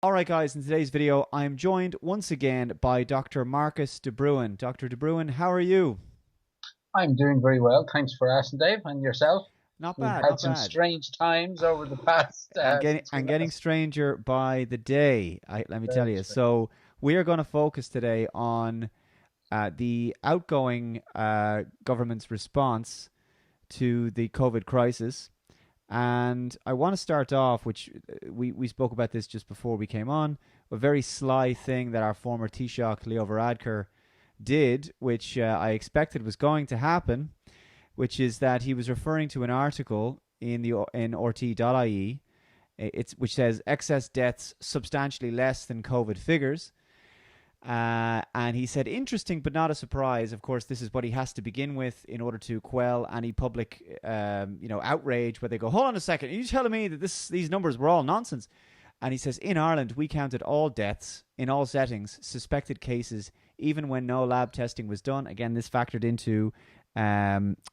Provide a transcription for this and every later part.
Alright guys, in today's video I'm joined once again by Dr. Marcus de Brun. Dr. de Brun, how are you? I'm doing very well. Thanks for asking, Dave. And yourself? Not We've bad, had not some bad. strange times over the past And getting since we and getting last. stranger by the day, let me tell Very you. strange. So we are going to focus today on the outgoing government's response to the COVID crisis. And I want to start off, which we spoke about this just before we came on, a very sly thing that our former Taoiseach, Leo Varadkar, did, which I expected was going to happen, which is that he was referring to an article in RT.ie, which says excess deaths substantially less than COVID figures. And he said, interesting but not a surprise. Of course, this is what he has to begin with in order to quell any public, outrage where they go, hold on a second, are you telling me that these numbers were all nonsense? And he says, in Ireland, we counted all deaths in all settings, suspected cases, even when no lab testing was done. Again, this factored into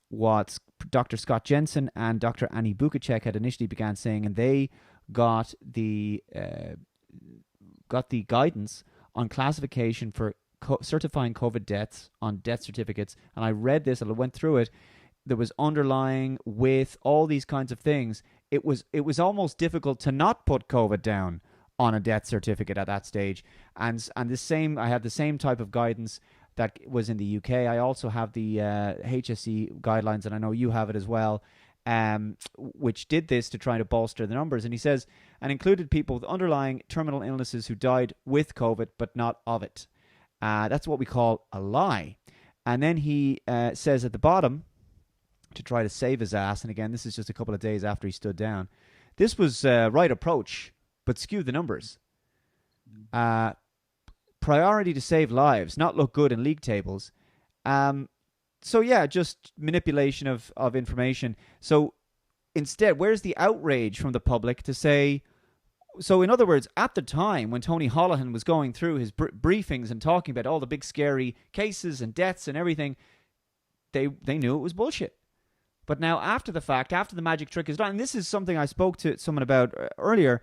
what Dr. Scott Jensen and Dr. Annie Bukacek had initially began saying, and they got the guidance on classification for certifying COVID deaths on death certificates. And I read this and I went through it. There was underlying with all these kinds of things. It was almost difficult to not put COVID down on a death certificate at that stage. And I have the same type of guidance that was in the UK. I also have the HSE guidelines, and I know you have it as well, which did this to try to bolster the numbers. And he says, and included people with underlying terminal illnesses who died with COVID but not of it. That's what we call a lie. And then he says at the bottom, to try to save his ass, and again, this is just a couple of days after he stood down, this was right approach, but skew the numbers. Uh, Priority to save lives, not look good in league tables. So yeah, just manipulation of information. So instead, where's the outrage from the public to say? So in other words, at the time when Tony Holohan was going through his briefings and talking about all the big scary cases and deaths and everything, they knew it was bullshit. But now, after the fact, after the magic trick is done, and this is something I spoke to someone about earlier,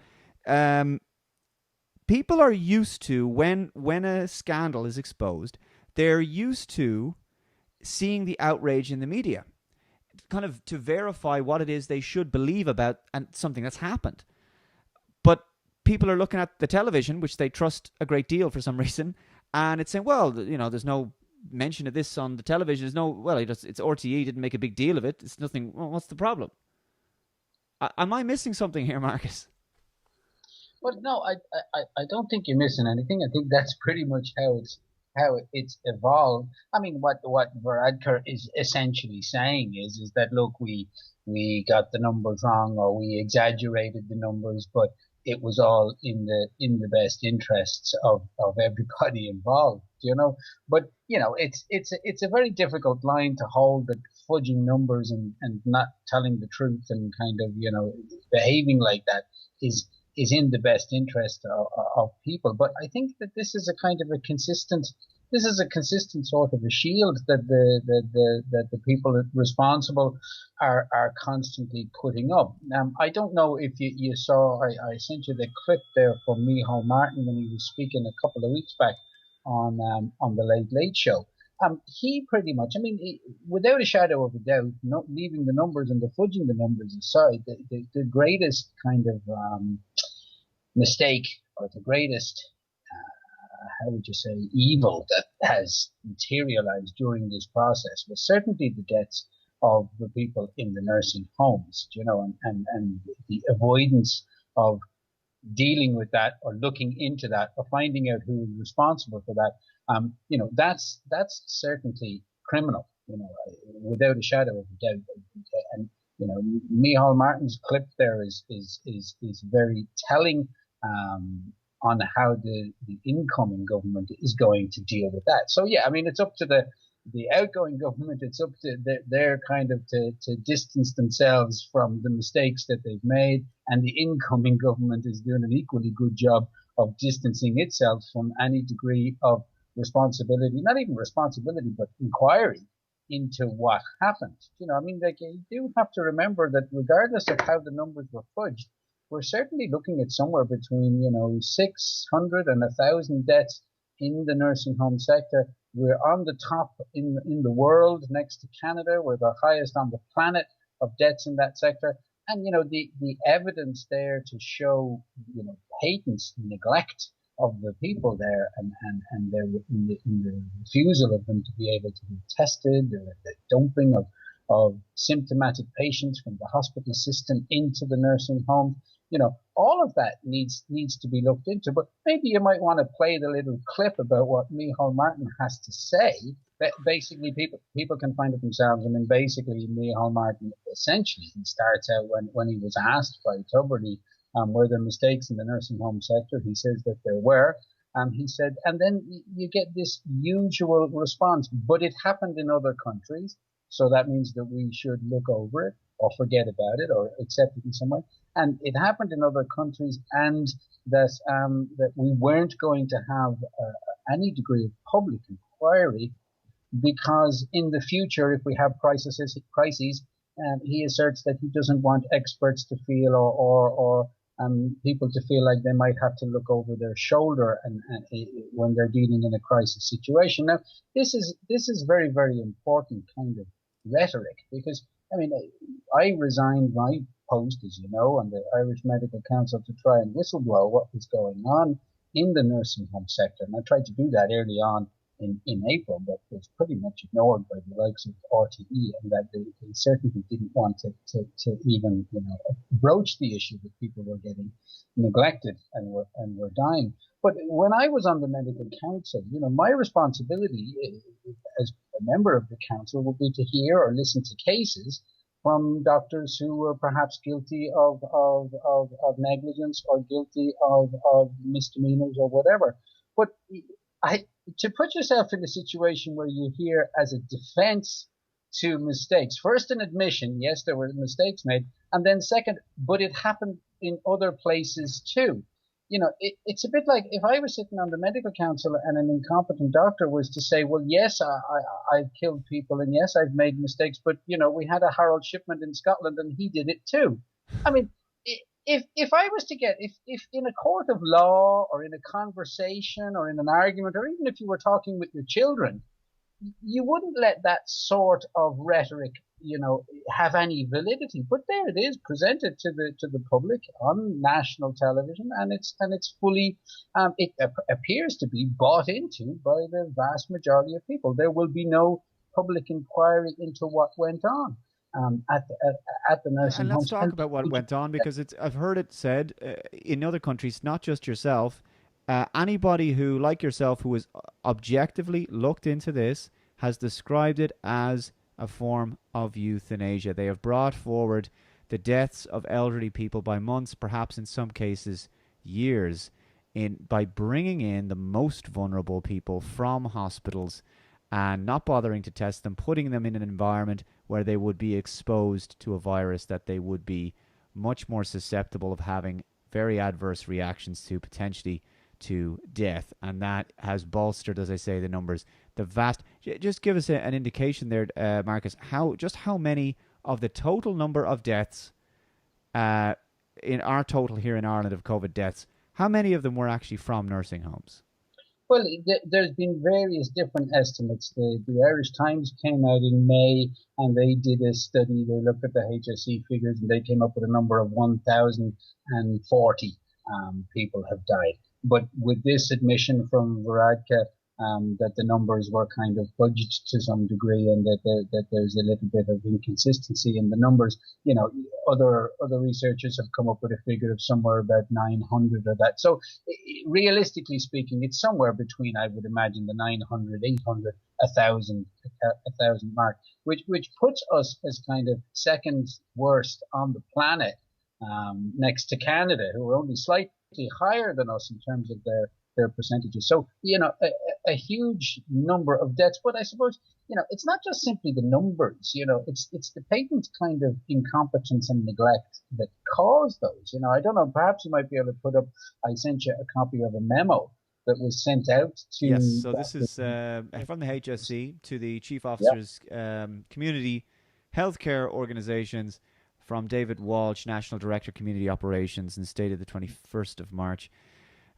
people are used to when a scandal is exposed, they're used to seeing the outrage in the media, kind of to verify what it is they should believe about and something that's happened. But people are looking at the television, which they trust a great deal for some reason, and it's saying, well, there's no mention of this on the television. There's no, well, it's RTE, didn't make a big deal of it. It's nothing. Well, what's the problem? Am I missing something here, Marcus? Well, no, I don't think you're missing anything. I think that's pretty much how it's evolved. I mean, what Varadkar is essentially saying is that look, we got the numbers wrong or we exaggerated the numbers, but it was all in the best interests of everybody involved, But it's a very difficult line to hold, that fudging numbers and not telling the truth and kind of behaving like that is in the best interest of people. But I think that this is a consistent sort of a shield that the people responsible are constantly putting up. I don't know if you saw, I sent you the clip there from Micheál Martin when he was speaking a couple of weeks back on the Late Late Show. He pretty much, I mean, without a shadow of a doubt, not leaving the numbers and the fudging the numbers aside, the greatest kind of mistake, or the greatest, how would you say, evil that has materialized during this process was certainly the deaths of the people in the nursing homes, and the avoidance of dealing with that or looking into that or finding out who is responsible for that. That's certainly criminal, without a shadow of a doubt. And Micheál Martin's clip there is very telling, on how the incoming government is going to deal with that. So yeah, I mean, it's up to the outgoing government. It's up to their kind of to distance themselves from the mistakes that they've made, and the incoming government is doing an equally good job of distancing itself from any degree of responsibility, not even responsibility, but inquiry into what happened. I mean, like, you do have to remember that regardless of how the numbers were fudged, we're certainly looking at somewhere between, 600 and 1,000 deaths in the nursing home sector. We're on the top in the world next to Canada. We're the highest on the planet of deaths in that sector. And, the evidence there to show, patent neglect of the people there and their, in the refusal of them to be able to be tested, the dumping of symptomatic patients from the hospital system into the nursing home. All of that needs to be looked into. But maybe you might want to play the little clip about what Micheál Martin has to say. Basically, people can find it themselves. I mean, basically, Micheál Martin essentially he starts out when he was asked by Tuberty were there mistakes in the nursing home sector. He says that there were. He said, and then you get this usual response, but it happened in other countries. So that means that we should look over it or forget about it or accept it in some way. And it happened in other countries, and that we weren't going to have any degree of public inquiry because in the future, if we have crises, he asserts that he doesn't want experts to feel or people to feel like they might have to look over their shoulder and when they're dealing in a crisis situation. Now, this is very, very important kind of rhetoric because, I mean, I resigned my post, as you know, on the Irish Medical Council to try and whistleblow what was going on in the nursing home sector. And I tried to do that early on in April, but was pretty much ignored by the likes of RTE, and that they certainly didn't want to even broach the issue that people were getting neglected and were dying. But when I was on the medical council, my responsibility as a member of the council would be to hear or listen to cases from doctors who were perhaps guilty of negligence or guilty of misdemeanors or whatever. But to put yourself in a situation where you hear as a defense to mistakes, first an admission, yes, there were mistakes made, and then second, but it happened in other places too. It's a bit like if I was sitting on the medical council and an incompetent doctor was to say, well, yes, I've killed people and yes, I've made mistakes, but, we had a Harold Shipman in Scotland and he did it too. I mean, if I was to get, if in a court of law or in a conversation or in an argument, or even if you were talking with your children, you wouldn't let that sort of rhetoric, have any validity. But there it is, presented to the public on national television, and it's fully, it appears to be bought into by the vast majority of people. There will be no public inquiry into what went on. At the nursing and homes. let's talk about what went on because I've heard it said in other countries, not just yourself, anybody who, like yourself, who has objectively looked into this has described it as a form of euthanasia. They have brought forward the deaths of elderly people by months, perhaps in some cases years, by bringing in the most vulnerable people from hospitals and not bothering to test them, putting them in an environment where they would be exposed to a virus that they would be much more susceptible of having very adverse reactions to, potentially to death. And that has bolstered, as I say, the numbers. The vast... Just give us an indication there, Marcus, how many of the total number of deaths in our total here in Ireland of COVID deaths, how many of them were actually from nursing homes? Well, there's been various different estimates. The Irish Times came out in May and they did a study. They looked at the HSE figures and they came up with a number of 1,040 people have died. But with this admission from Varadkar, that the numbers were kind of fudged to some degree and that there's a little bit of inconsistency in the numbers. Other researchers have come up with a figure of somewhere about 900 or that. So realistically speaking, it's somewhere between, I would imagine, the 900, 800, 1,000 mark, which puts us as kind of second worst on the planet, next to Canada, who are only slightly higher than us in terms of their percentages. So, a huge number of deaths. But I suppose, it's not just simply the numbers, it's the patent kind of incompetence and neglect that caused those. I don't know, perhaps you might be able to put up, I sent you a copy of a memo that was sent out to... Yes, so this is from the HSE to the Chief Officers, Community Healthcare Organisations, from David Walsh, National Director, Community Operations, and stated the 21st of March.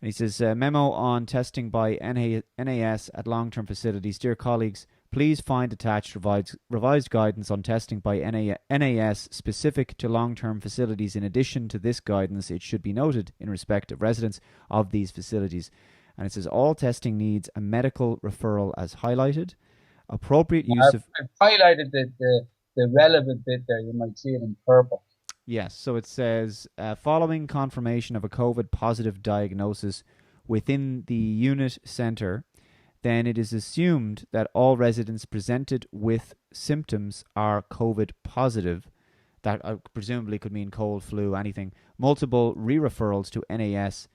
And he says, memo on testing by NAS at long-term facilities. Dear colleagues, please find attached revised guidance on testing by NAS specific to long-term facilities. In addition to this guidance, it should be noted in respect of residents of these facilities. And it says all testing needs a medical referral as highlighted. Appropriate use of... I've highlighted the relevant bit there. You might see it in purple. Yes, so it says, following confirmation of a COVID positive diagnosis within the unit centre, then it is assumed that all residents presented with symptoms are COVID positive. That presumably could mean cold, flu, anything. Multiple re-referrals to NAS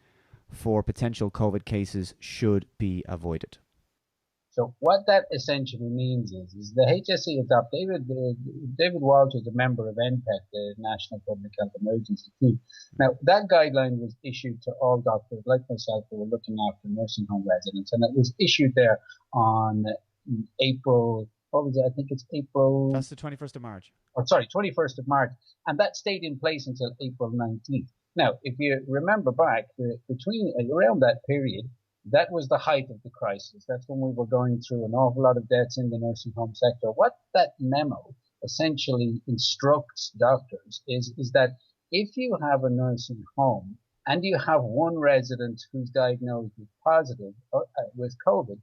for potential COVID cases should be avoided. So what that essentially means is the HSE adopt David Walsh is a member of NPET, the National Public Health Emergency Team. Now that guideline was issued to all doctors like myself who were looking after nursing home residents, and it was issued there on April. What was it? I think it's April. That's the 21st of March. Oh, sorry, 21st of March, and that stayed in place until April 19th. Now, if you remember back between around that period. That was the height of the crisis. That's when we were going through an awful lot of deaths in the nursing home sector. What that memo essentially instructs doctors is that if you have a nursing home and you have one resident who's diagnosed with positive with COVID,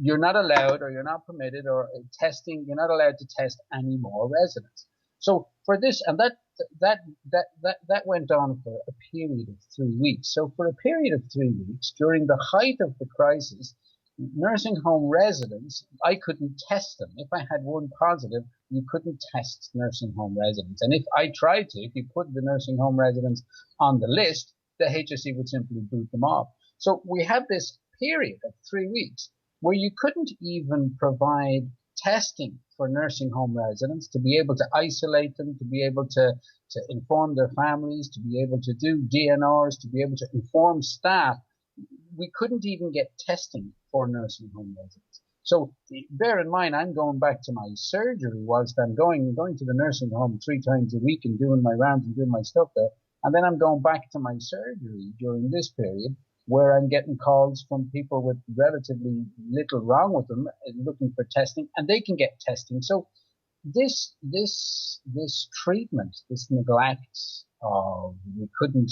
you're not allowed or you're not permitted or testing, you're not allowed to test any more residents. So for this, and that went on for a period of 3 weeks. So for a period of 3 weeks, during the height of the crisis, nursing home residents, I couldn't test them. If I had one positive, you couldn't test nursing home residents. And if I tried to, if you put the nursing home residents on the list, the HSE would simply boot them off. So we had this period of 3 weeks where you couldn't even provide testing for nursing home residents to be able to isolate them, to be able to inform their families, to be able to do DNRs, to be able to inform staff. We couldn't even get testing for nursing home residents. So bear in mind, I'm going back to my surgery whilst I'm going to the nursing home 3 times a week and doing my rounds and doing my stuff there. And then I'm going back to my surgery during this period where I'm getting calls from people with relatively little wrong with them looking for testing, and they can get testing. So this treatment, this neglect of we couldn't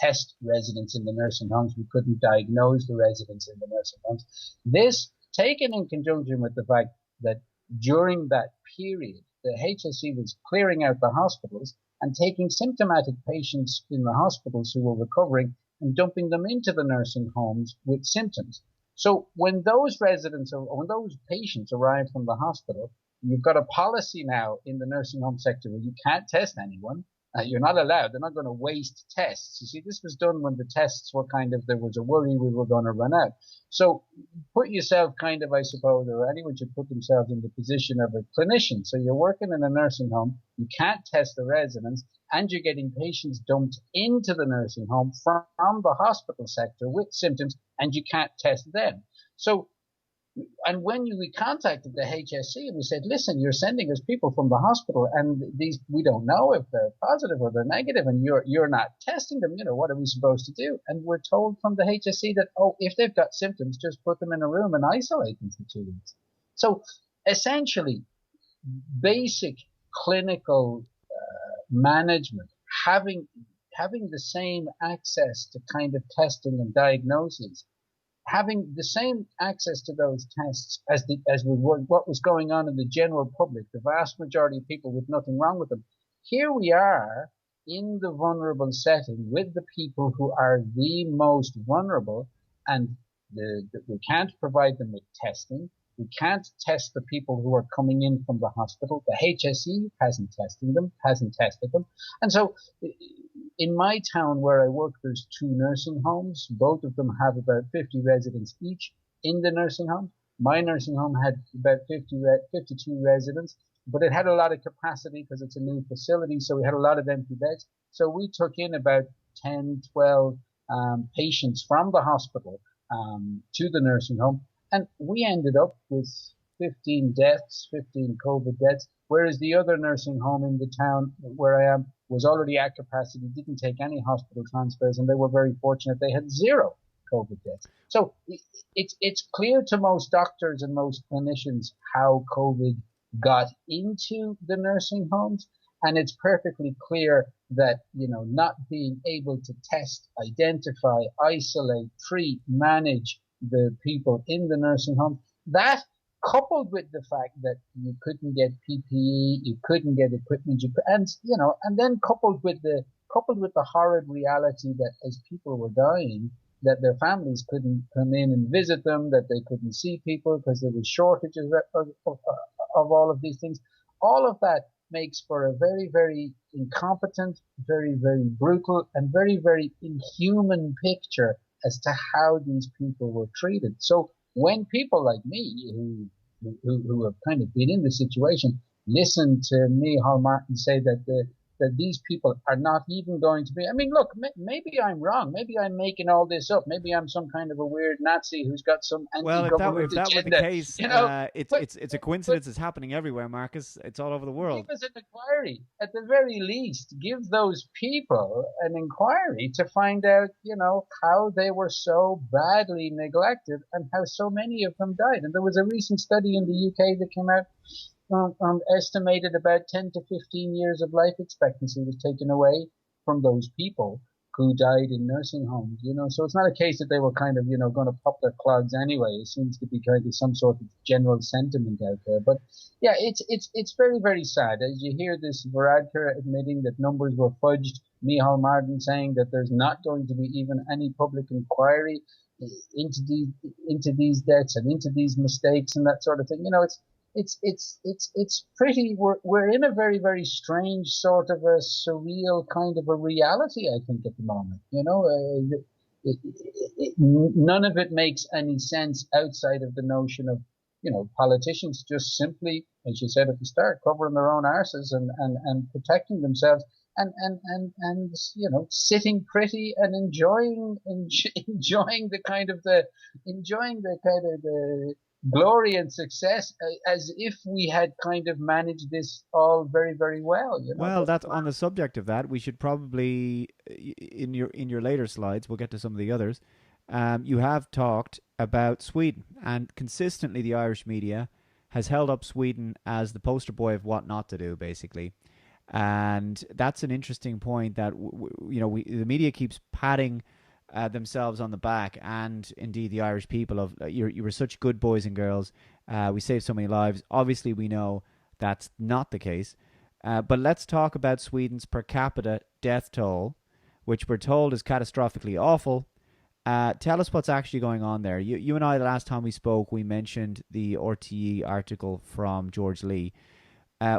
test residents in the nursing homes, we couldn't diagnose the residents in the nursing homes. This taken in conjunction with the fact that during that period, the HSE was clearing out the hospitals and taking symptomatic patients in the hospitals who were recovering and dumping them into the nursing homes with symptoms. So when those residents or when those patients arrive from the hospital, you've got a policy now in the nursing home sector where you can't test anyone. You're not allowed. They're not going to waste tests. You see, this was done when the tests were there was a worry we were going to run out. So put yourself I suppose, or anyone should put themselves in the position of a clinician. So you're working in a nursing home, you can't test the residents, and you're getting patients dumped into the nursing home from the hospital sector with symptoms, and you can't test them. So, and when we contacted the HSE, we said, listen, you're sending us people from the hospital, and we don't know if they're positive or they're negative, and you're not testing them. What are we supposed to do? And we're told from the HSE that, if they've got symptoms, just put them in a room and isolate them for 2 weeks. So essentially, basic clinical management, having the same access to kind of testing and diagnosis, having the same access to those tests as what was going on in the general public, the vast majority of people with nothing wrong with them. Here we are in the vulnerable setting with the people who are the most vulnerable, and we can't provide them with testing. We can't test the people who are coming in from the hospital. The HSE hasn't tested them. And so in my town where I work, there's 2 nursing homes. Both of them have about 50 residents each in the nursing home. My nursing home had about 52 residents, but it had a lot of capacity because it's a new facility, so we had a lot of empty beds. So we took in about 10, 12 patients from the hospital to the nursing home. And we ended up with 15 deaths, 15 COVID deaths, whereas the other nursing home in the town where I am was already at capacity, didn't take any hospital transfers, and they were very fortunate. They had zero COVID deaths. So it's clear to most doctors and most clinicians how COVID got into the nursing homes. And it's perfectly clear that, not being able to test, identify, isolate, treat, manage the people in the nursing home, that coupled with the fact that you couldn't get PPE, you couldn't get equipment, and then coupled with the horrid reality that as people were dying, that their families couldn't come in and visit them, that they couldn't see people because there was shortages of all of these things. All of that makes for a very, very incompetent, very, very brutal, and very, very inhuman picture as to how these people were treated. So when people like me, who have kind of been in the situation, listen to Micheál Martin say that these people are not even going to be. I mean, look, maybe I'm wrong. Maybe I'm making all this up. Maybe I'm some kind of a weird Nazi who's got some anti-government if that agenda. were the case, it's a coincidence. It's happening everywhere, Marcus. It's all over the world. Give us an inquiry. At the very least, give those people an inquiry to find out, how they were so badly neglected and how so many of them died. And there was a recent study in the UK that came out, estimated about 10 to 15 years of life expectancy was taken away from those people who died in nursing homes, so it's not a case that they were kind of, going to pop their clogs anyway. It seems to be kind of some sort of general sentiment out there. But yeah, it's very, very sad. As you hear this Varadkar admitting that numbers were fudged, Micheál Martin saying that there's not going to be even any public inquiry into these deaths and into these mistakes and that sort of thing. It's pretty, we're in a very, very strange sort of a surreal kind of a reality, I think, at the moment. None of it makes any sense outside of the notion of, politicians just simply, as you said at the start, covering their own arses and protecting themselves and sitting pretty and enjoying the glory and success as if we had kind of managed this all very, very well. Well, that's on the subject of that. We should probably, in your later slides, we'll get to some of the others. You have talked about Sweden, and consistently the Irish media has held up Sweden as the poster boy of what not to do, basically. And that's an interesting point that the media keeps patting themselves on the back, and indeed the Irish people of you were such good boys and girls. We saved so many lives. Obviously, we know that's not the case. But let's talk about Sweden's per capita death toll, which we're told is catastrophically awful. Tell us what's actually going on there. You and I, the last time we spoke, we mentioned the RTE article from George Lee.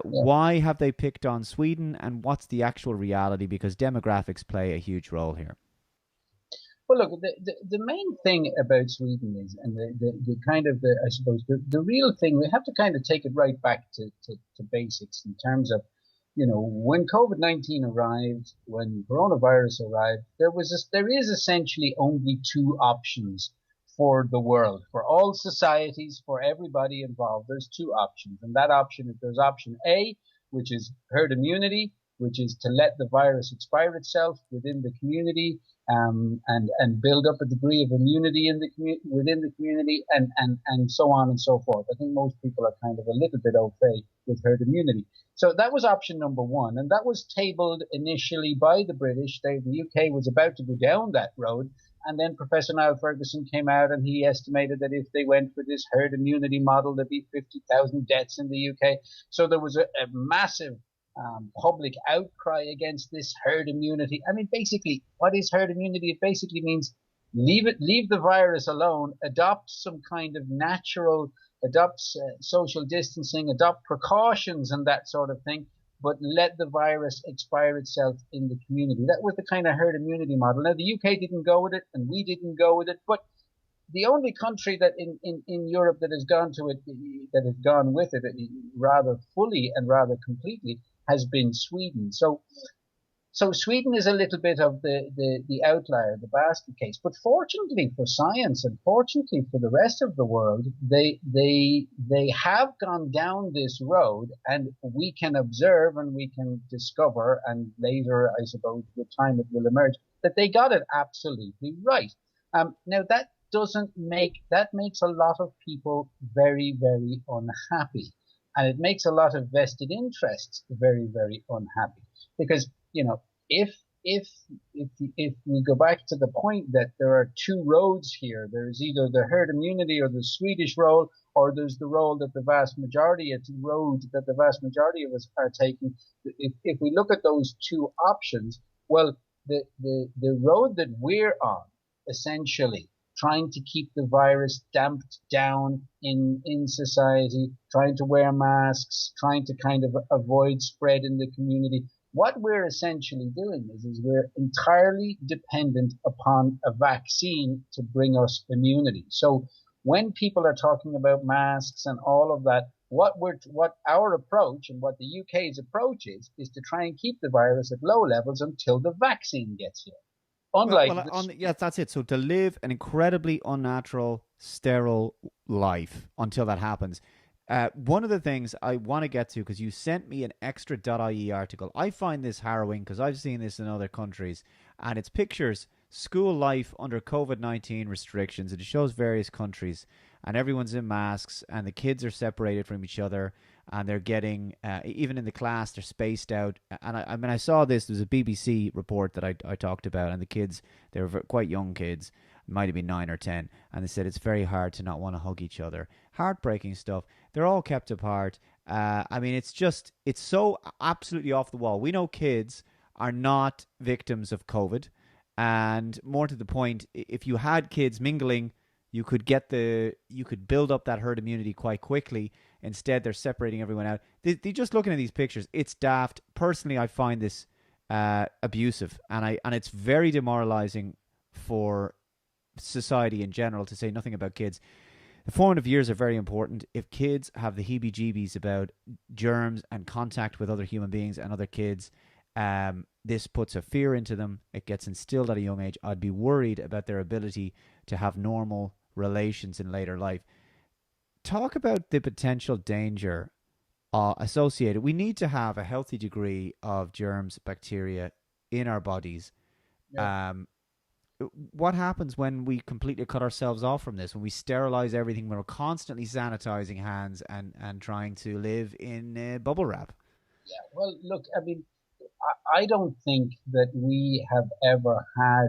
Why have they picked on Sweden, and what's the actual reality? Because demographics play a huge role here. Well, look, the main thing about Sweden is, and the kind of I suppose the real thing, we have to kind of take it right back to basics in terms of, when COVID-19 arrived, when coronavirus arrived, there is essentially only two options for the world, for all societies, for everybody involved. There's two options, and that option is there's option A, which is herd immunity, which is to let the virus expire itself within the community, and build up a degree of immunity within the community, and so on and so forth. I think most people are kind of a little bit au fait with herd immunity. So that was option number one, and that was tabled initially by the British. The UK was about to go down that road, and then Professor Niall Ferguson came out and he estimated that if they went for this herd immunity model, there'd be 50,000 deaths in the UK. So there was a massive public outcry against this herd immunity. I mean, basically, what is herd immunity? It basically means leave the virus alone, adopt some kind of social distancing, adopt precautions and that sort of thing, but let the virus expire itself in the community. That was the kind of herd immunity model. Now, the UK didn't go with it, and we didn't go with it, but the only country that in Europe that has gone with it rather fully and rather completely has been Sweden. So So Sweden is a little bit of the outlier, the basket case. But fortunately for science and fortunately for the rest of the world, they have gone down this road, and we can observe and we can discover, and later, I suppose, with time it will emerge, that they got it absolutely right. Now that makes a lot of people very, very unhappy. And it makes a lot of vested interests very, very unhappy because if if if we go back to the point that there are two roads here, there's either the herd immunity or the Swedish role, or there's the role that the vast majority, it's road that the vast majority of us are taking. If we look at those two options, well, the road that we're on, essentially trying to keep the virus damped down in society, trying to wear masks, trying to kind of avoid spread in the community, what we're essentially doing is we're entirely dependent upon a vaccine to bring us immunity. So when people are talking about masks and all of that, what our approach and what the UK's approach is to try and keep the virus at low levels until the vaccine gets here. Unlike Yes, that's it. So to live an incredibly unnatural, sterile life until that happens. One of the things I want to get to, because you sent me an extra.ie article, I find this harrowing because I've seen this in other countries, and it's pictures school life under COVID-19 restrictions, and it shows various countries, and everyone's in masks, and the kids are separated from each other, and they're getting, even in the class, they're spaced out. And I mean, I saw this, there was a BBC report that I talked about, and the kids, they were quite young kids, might have been 9 or 10, and they said it's very hard to not want to hug each other. Heartbreaking stuff. They're all kept apart. I mean, it's so absolutely off the wall. We know kids are not victims of COVID, and more to the point, if you had kids mingling, you could build up that herd immunity quite quickly. Instead, they're separating everyone out. They just looking at these pictures, it's daft. Personally, I find this abusive, and it's very demoralizing for society in general, to say nothing about kids. The formative years are very important. If kids have the heebie-jeebies about germs and contact with other human beings and other kids, this puts a fear into them. It gets instilled at a young age. I'd be worried about their ability to have normal relations in later life. Talk about the potential danger associated. We need to have a healthy degree of germs, bacteria in our bodies. Yeah. What happens when we completely cut ourselves off from this, when we sterilize everything, when we're constantly sanitizing hands and trying to live in bubble wrap? Yeah, well, look, I mean, I don't think that we have ever had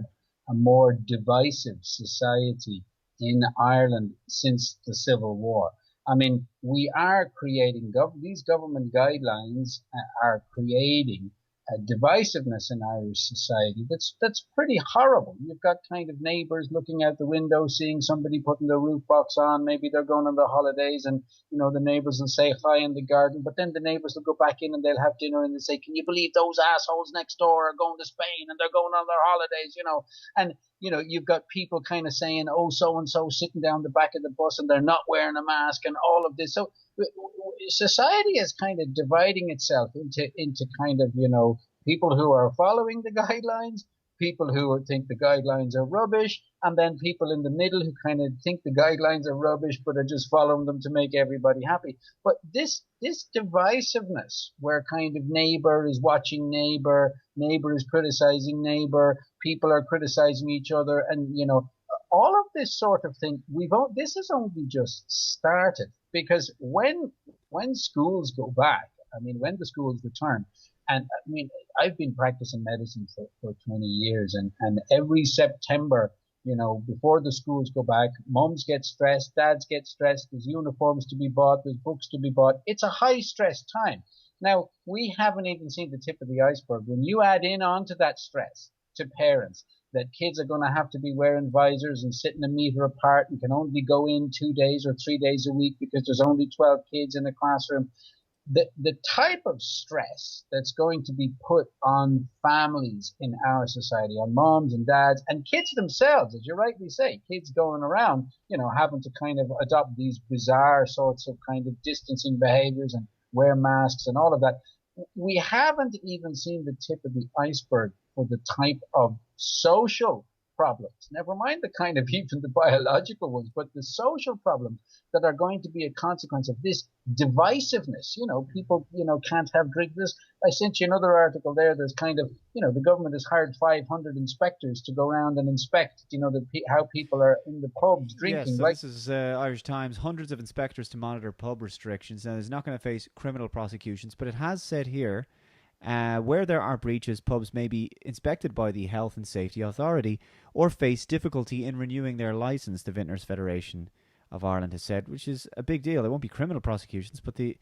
a more divisive society in Ireland since the Civil War. I mean, we are creating, these government guidelines are creating a divisiveness in Irish society that's pretty horrible. You've got kind of neighbours looking out the window, seeing somebody putting their roof box on. Maybe they're going on their holidays, and the neighbours will say hi in the garden, but then the neighbours will go back in and they'll have dinner and they say, "Can you believe those assholes next door are going to Spain and they're going on their holidays?" And you've got people kind of saying, "Oh, so and so sitting down the back of the bus and they're not wearing a mask," and all of this. So society is kind of dividing itself into kind of people who are following the guidelines, people who think the guidelines are rubbish, and then people in the middle who kind of think the guidelines are rubbish but are just following them to make everybody happy. But this divisiveness, where kind of neighbor is watching neighbor, neighbor is criticizing neighbor, people are criticizing each other, and all of this sort of thing, this has only just started, because when schools go back, I mean, when the schools return, and I mean, I've been practicing medicine for 20 years, and every September, before the schools go back, moms get stressed, dads get stressed, there's uniforms to be bought, there's books to be bought. It's a high stress time. Now, we haven't even seen the tip of the iceberg. When you add in onto that stress to parents, that kids are going to have to be wearing visors and sitting a meter apart and can only go in 2 days or 3 days a week because there's only 12 kids in a classroom. The type of stress that's going to be put on families in our society, on moms and dads and kids themselves, as you rightly say, kids going around, having to kind of adopt these bizarre sorts of kind of distancing behaviors and wear masks and all of that. we haven't even seen the tip of the iceberg for the type of social problems. Never mind the kind of even the biological ones, but the social problems that are going to be a consequence of this divisiveness. People, can't have drink. This, I sent you another article there. There's kind of, the government has hired 500 inspectors to go around and inspect, how people are in the pubs Yes, drinking. so Like, this is Irish Times. Hundreds of inspectors to monitor pub restrictions. Now, it's not going to face criminal prosecutions, but it has said here where there are breaches, pubs may be inspected by the Health and Safety Authority or face difficulty in renewing their license, the Vintners Federation of Ireland has said, which is a big deal. There won't be criminal prosecutions, but the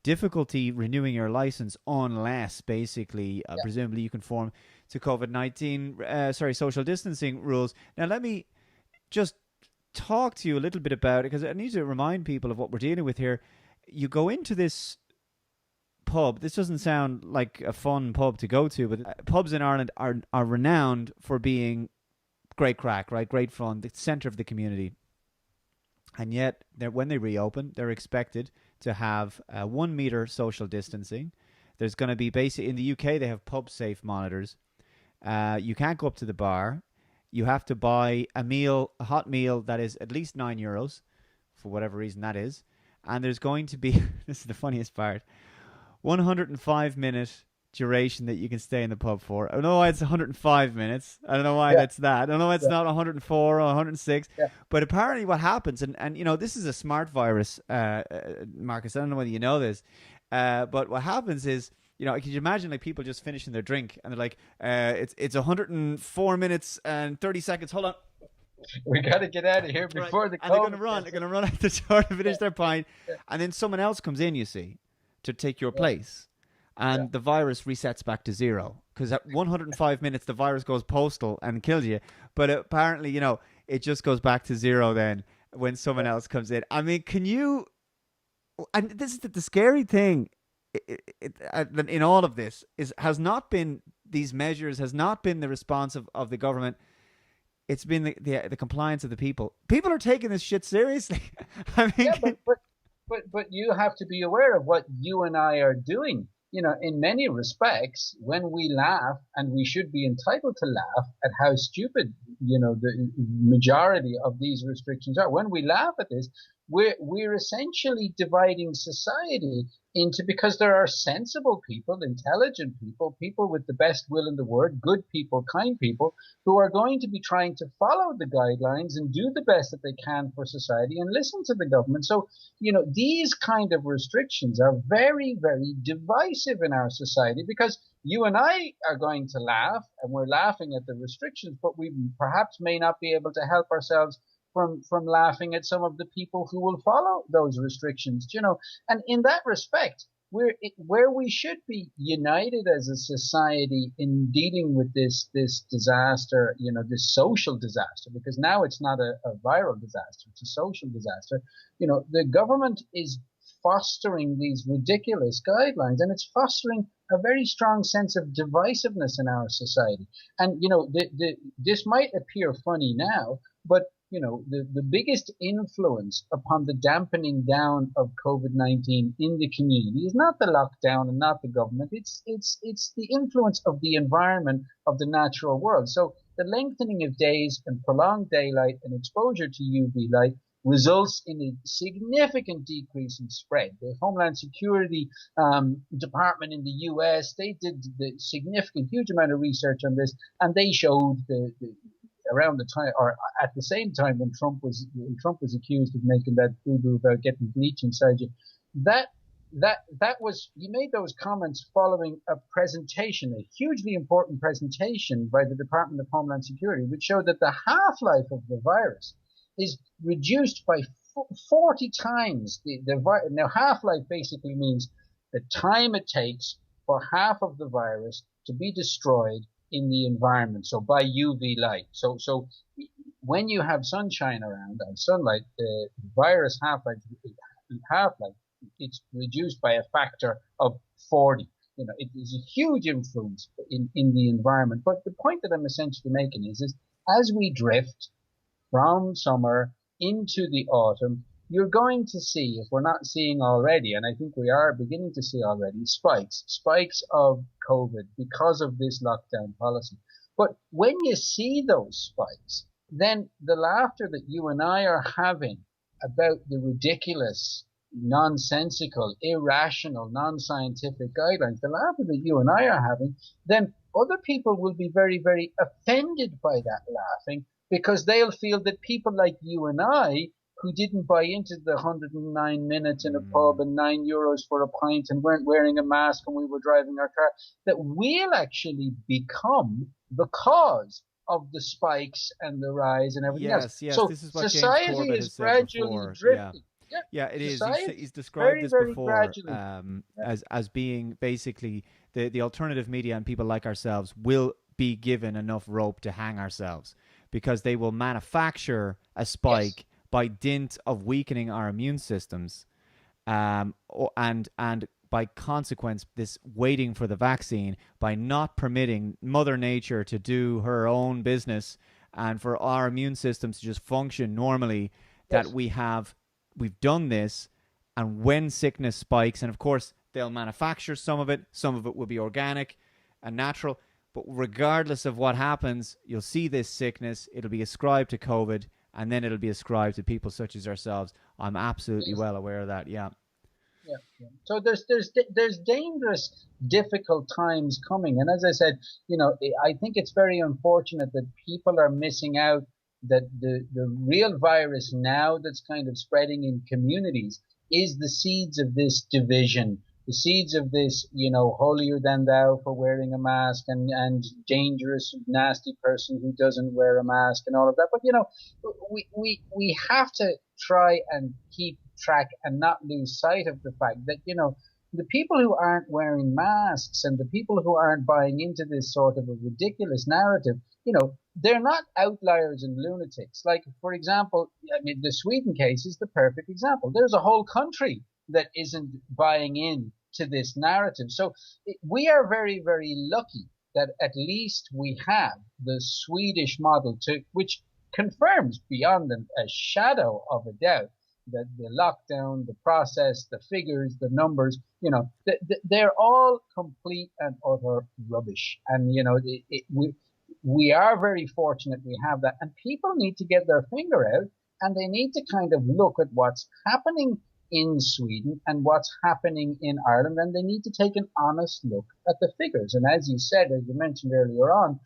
difficulty renewing your license unless basically, yeah, presumably, you conform to COVID-19, social distancing rules. Now, let me just talk to you a little bit about it because I need to remind people of what we're dealing with here. You go into this pub. This doesn't sound like a fun pub to go to, but pubs in Ireland are renowned for being great crack, right? Great fun, the centre of the community. And yet, when they reopen, they're expected to have 1 meter social distancing. There's going to be basically in the UK they have pub safe monitors. You can't go up to the bar. You have to buy a hot meal that is at least €9 for whatever reason that is. And there's going to be this is the funniest part 105-minute duration that you can stay in the pub for. I don't know why it's 105 minutes. I don't know why yeah, that's that. I don't know why it's yeah, not 104 or 106. yeah. But apparently what happens, and this is a smart virus, Marcus. I don't know whether you know this, but what happens is, can you imagine like people just finishing their drink and they're like, it's 104 minutes and 30 seconds. Hold on. We got to get out of here Right. before the And they're COVID going to run. gets They're us. going to run out the door to Yeah, finish their pint. yeah, And then someone else comes in, you see, to take your yeah, place. yeah. And the virus resets back to zero. Because at 105 minutes, the virus goes postal and kills you. But apparently, it just goes back to zero then when someone else comes in. I mean, can you. And this is the scary thing in all of this has not been these measures, has not been the response of the government. It's been the compliance of the people. People are taking this shit seriously. I mean, Yeah, but you have to be aware of what you and I are doing. In many respects, when we laugh, and we should be entitled to laugh at how stupid, the majority of these restrictions are. When we laugh at this, we're essentially dividing society into, because there are sensible people, intelligent people, people with the best will in the world, good people, kind people, who are going to be trying to follow the guidelines and do the best that they can for society and listen to the government. So, these kind of restrictions are very, very divisive in our society, because you and I are going to laugh, and we're laughing at the restrictions, but we perhaps may not be able to help ourselves from laughing at some of the people who will follow those restrictions. And in that respect, where we should be united as a society in dealing with this disaster, this social disaster, because now it's not a viral disaster, it's a social disaster. The government is fostering these ridiculous guidelines, and it's fostering a very strong sense of divisiveness in our society. And this might appear funny now, but the biggest influence upon the dampening down of COVID-19 in the community is not the lockdown and not the government. It's the influence of the environment, of the natural world. So the lengthening of days and prolonged daylight and exposure to UV light results in a significant decrease in spread. The Homeland Security Department in the US, they did the significant, huge amount of research on this, and they showed around the time, or at the same time, when Trump was accused of making that boo-boo about getting bleach inside you, that that was, he made those comments following a presentation, a hugely important presentation by the Department of Homeland Security, which showed that the half-life of the virus is reduced by 40 times. Now, half-life basically means the time it takes for half of the virus to be destroyed in the environment, so by UV light. So when you have sunshine around and sunlight, the virus half-life, it's reduced by a factor of 40. It is a huge influence in the environment. But the point that I'm essentially making is as we drift from summer into the autumn, you're going to see, if we're not seeing already, and I think we are beginning to see already, spikes of COVID because of this lockdown policy. But when you see those spikes, then the laughter that you and I are having about the ridiculous, nonsensical, irrational, non-scientific guidelines, the laughter that you and I are having, then other people will be very, very offended by that laughing, because they'll feel that people like you and I, who didn't buy into the 109 minutes in a pub and €9 for a pint and weren't wearing a mask when we were driving our car, that we'll actually become the cause of the spikes and the rise and everything else. Yes, So this is what James society Corbett is has said gradually before. Yeah. drifting. Yeah, Yeah, it is. society He's described very, this very before gradually. Yeah. as being basically the alternative media and people like ourselves will be given enough rope to hang ourselves, because they will manufacture a spike Yes. by dint of weakening our immune systems, and by consequence, this waiting for the vaccine, by not permitting Mother Nature to do her own business and for our immune systems to just function normally, that Yes. we've done this. And when sickness spikes, and of course they'll manufacture some of it will be organic and natural, but regardless of what happens, you'll see this sickness, it'll be ascribed to COVID, and then it'll be ascribed to people such as ourselves. I'm absolutely Yes. well aware of that. Yeah. Yeah, yeah. So there's dangerous, difficult times coming, and as I said, I think it's very unfortunate that people are missing out, that the real virus now that's kind of spreading in communities is the seeds of this division, the seeds of this, holier than thou for wearing a mask, and dangerous, nasty person who doesn't wear a mask and all of that. But we have to try and keep track and not lose sight of the fact that, the people who aren't wearing masks and the people who aren't buying into this sort of a ridiculous narrative, they're not outliers and lunatics. Like, for example, I mean, the Sweden case is the perfect example. There's a whole country that isn't buying in to this narrative. So we are very, very lucky that at least we have the Swedish model, which confirms beyond a shadow of a doubt that the lockdown, the process, the figures, the numbers, they're all complete and utter rubbish. And, we are very fortunate we have that. And people need to get their finger out, and they need to kind of look at what's happening in Sweden and what's happening in Ireland, and they need to take an honest look at the figures. And as you said, as you mentioned earlier on,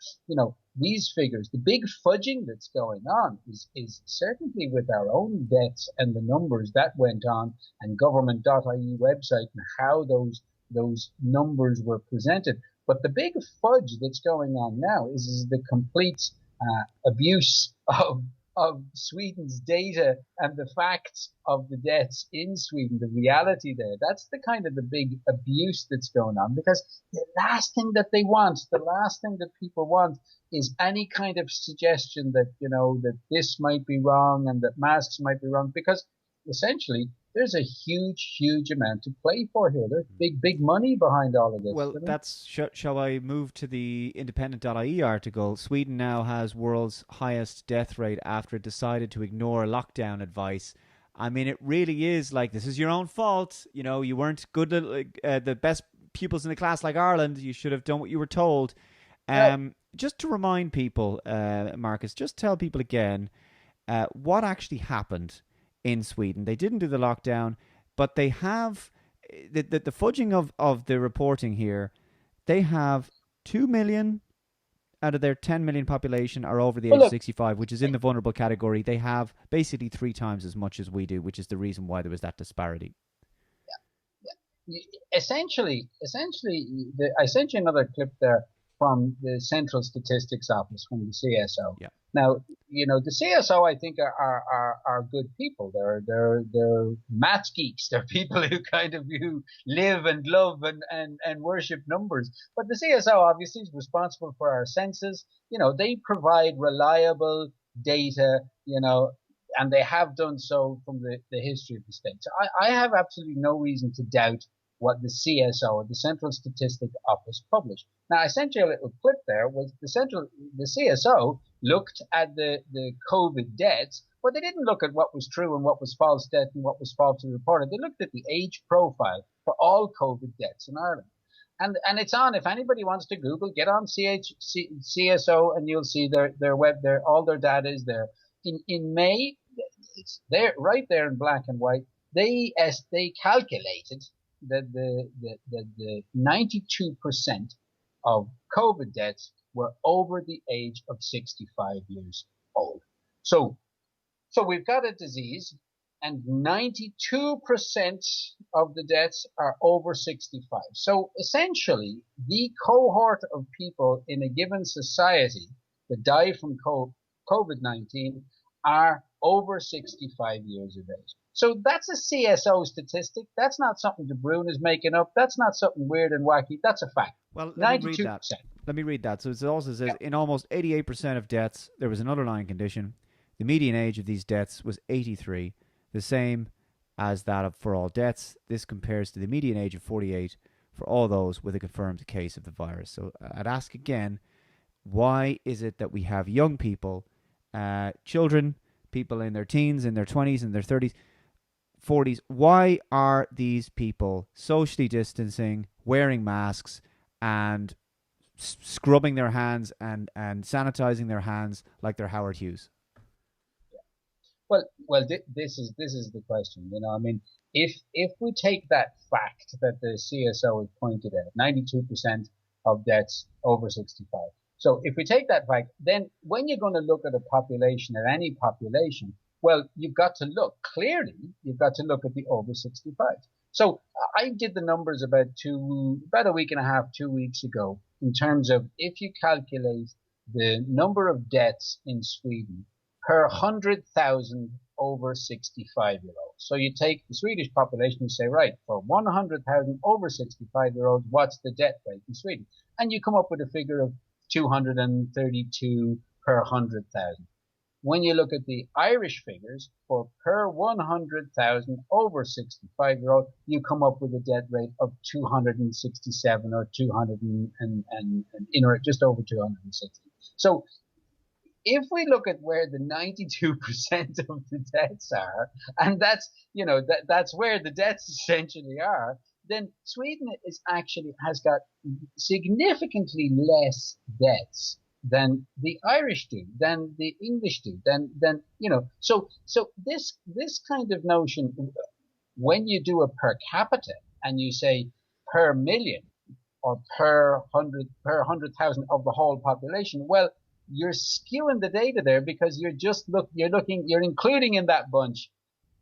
these figures, the big fudging that's going on is certainly with our own deaths and the numbers that went on, and government.ie website, and how those numbers were presented. But the big fudge that's going on now is the complete abuse of Sweden's data and the facts of the deaths in Sweden, the reality there. That's the kind of the big abuse that's going on, because the last thing that they want, the last thing that people want, is any kind of suggestion that, that this might be wrong and that masks might be wrong, because essentially there's a huge, huge amount to play for here. There's big, big money behind all of this. Well, shall I move to the independent.ie article? Sweden now has world's highest death rate after it decided to ignore lockdown advice. I mean, it really is like, this is your own fault. You weren't good at the best pupils in the class like Ireland. You should have done what you were told. Just to remind people, Marcus, just tell people again what actually happened in Sweden. They didn't do the lockdown, but they have the fudging of the reporting here. They have 2 million out of their 10 million population are over the age of 65, which is in the vulnerable category. They have basically 3 times as much as we do, which is the reason why there was that disparity. Yeah. Essentially, I sent you another clip there from the Central Statistics Office, from the CSO. Yeah. Now, the CSO, I think, are good people. They're math geeks. They're people who who live and love and worship numbers. But the CSO obviously is responsible for our census. They provide reliable data, and they have done so from the history of the state. So I have absolutely no reason to doubt what the CSO, or the Central Statistic Office, published. Now, I sent you a little clip there. Was the CSO looked at the COVID deaths, but they didn't look at what was true and what was false death and what was falsely reported. They looked at the age profile for all COVID deaths in Ireland. And it's on. If anybody wants to Google, get on CSO, and you'll see their all their data is there. In May, it's there right there in black and white. They calculated that the 92% of COVID deaths were over the age of 65 years old. So we've got a disease, and 92% of the deaths are over 65. So essentially, the cohort of people in a given society that die from COVID-19 are over 65 years of age. So that's a CSO statistic. That's not something Brun is making up. That's not something weird and wacky. That's a fact. Well, let me read that. Let me read that. So it also says in almost 88% of deaths, there was an underlying condition. The median age of these deaths was 83, the same as that for all deaths. This compares to the median age of 48 for all those with a confirmed case of the virus. So I'd ask again, why is it that we have young people, children, people in their teens, in their 20s, in their 30s, 40s, why are these people socially distancing, wearing masks, and scrubbing their hands and sanitizing their hands like they're Howard Hughes? Well, this is the question. I mean, if we take that fact that the CSO has pointed out, 92% of deaths over 65. So if we take that fact, then when you're going to look at a population, at any population, well, you've got to look at the over 65. So I did the numbers about a week and a half, 2 weeks ago, in terms of if you calculate the number of deaths in Sweden per 100,000 over 65-year-olds. So you take the Swedish population and say, right, for 100,000 over 65-year-olds, what's the death rate in Sweden? And you come up with a figure of 232 per 100,000. When you look at the Irish figures, for per 100,000 over 65-year-old, you come up with a death rate of 267 or 200 and just over 260. So if we look at where the 92% of the deaths are, and that's where the deaths essentially are, then Sweden has got significantly less deaths than the Irish do, than the English do, so this kind of notion, when you do a per capita and you say per million or per 100,000 of the whole population, well, you're skewing the data there, because you're including in that bunch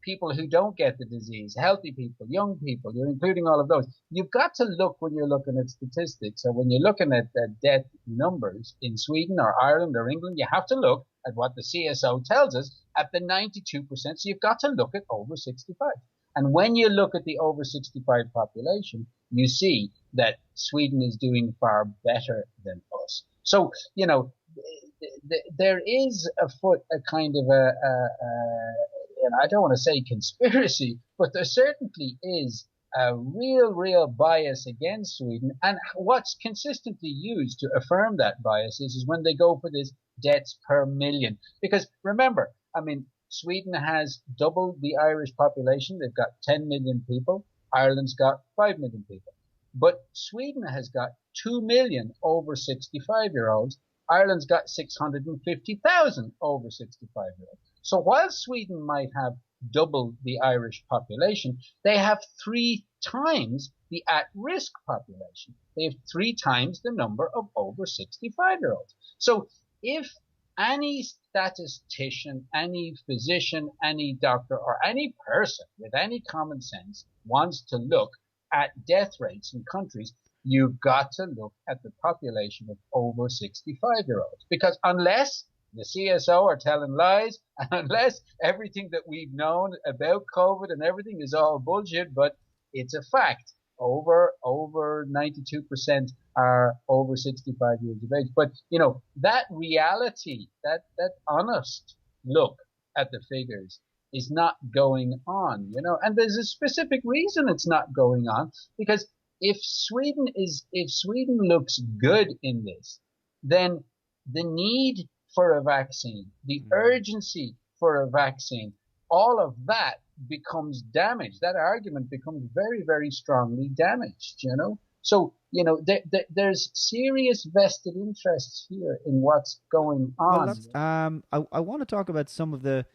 people who don't get the disease, healthy people, young people, you're including all of those. You've got to look, when you're looking at statistics, or when you're looking at death numbers in Sweden or Ireland or England, you have to look at what the CSO tells us at the 92%. So you've got to look at over 65. And when you look at the over 65 population, you see that Sweden is doing far better than us. So, there is afoot a kind of I don't want to say conspiracy, but there certainly is a real bias against Sweden. And what's consistently used to affirm that bias is when they go for this deaths per million. Because remember, I mean, Sweden has doubled the Irish population. They've got 10 million people. Ireland's got 5 million people. But Sweden has got 2 million over 65-year-olds. Ireland's got 650,000 over 65-year-olds. So while Sweden might have double the Irish population, they have 3 times the at-risk population. They have 3 times the number of over 65-year-olds. So if any statistician, any physician, any doctor, or any person with any common sense wants to look at death rates in countries, you've got to look at the population of over 65-year-olds. Because unless the CSO are telling lies, and unless everything that we've known about COVID and everything is all bullshit, but it's a fact, over 92% are over 65 years of age. But, that reality, that honest look at the figures is not going on, and there's a specific reason it's not going on, because if Sweden looks good in this, then the need for a vaccine, the urgency for a vaccine, all of that becomes damaged. That argument becomes very, very strongly damaged, you know? So, you know, there's serious vested interests here in what's going Well, on. let's. I want to talk about some of the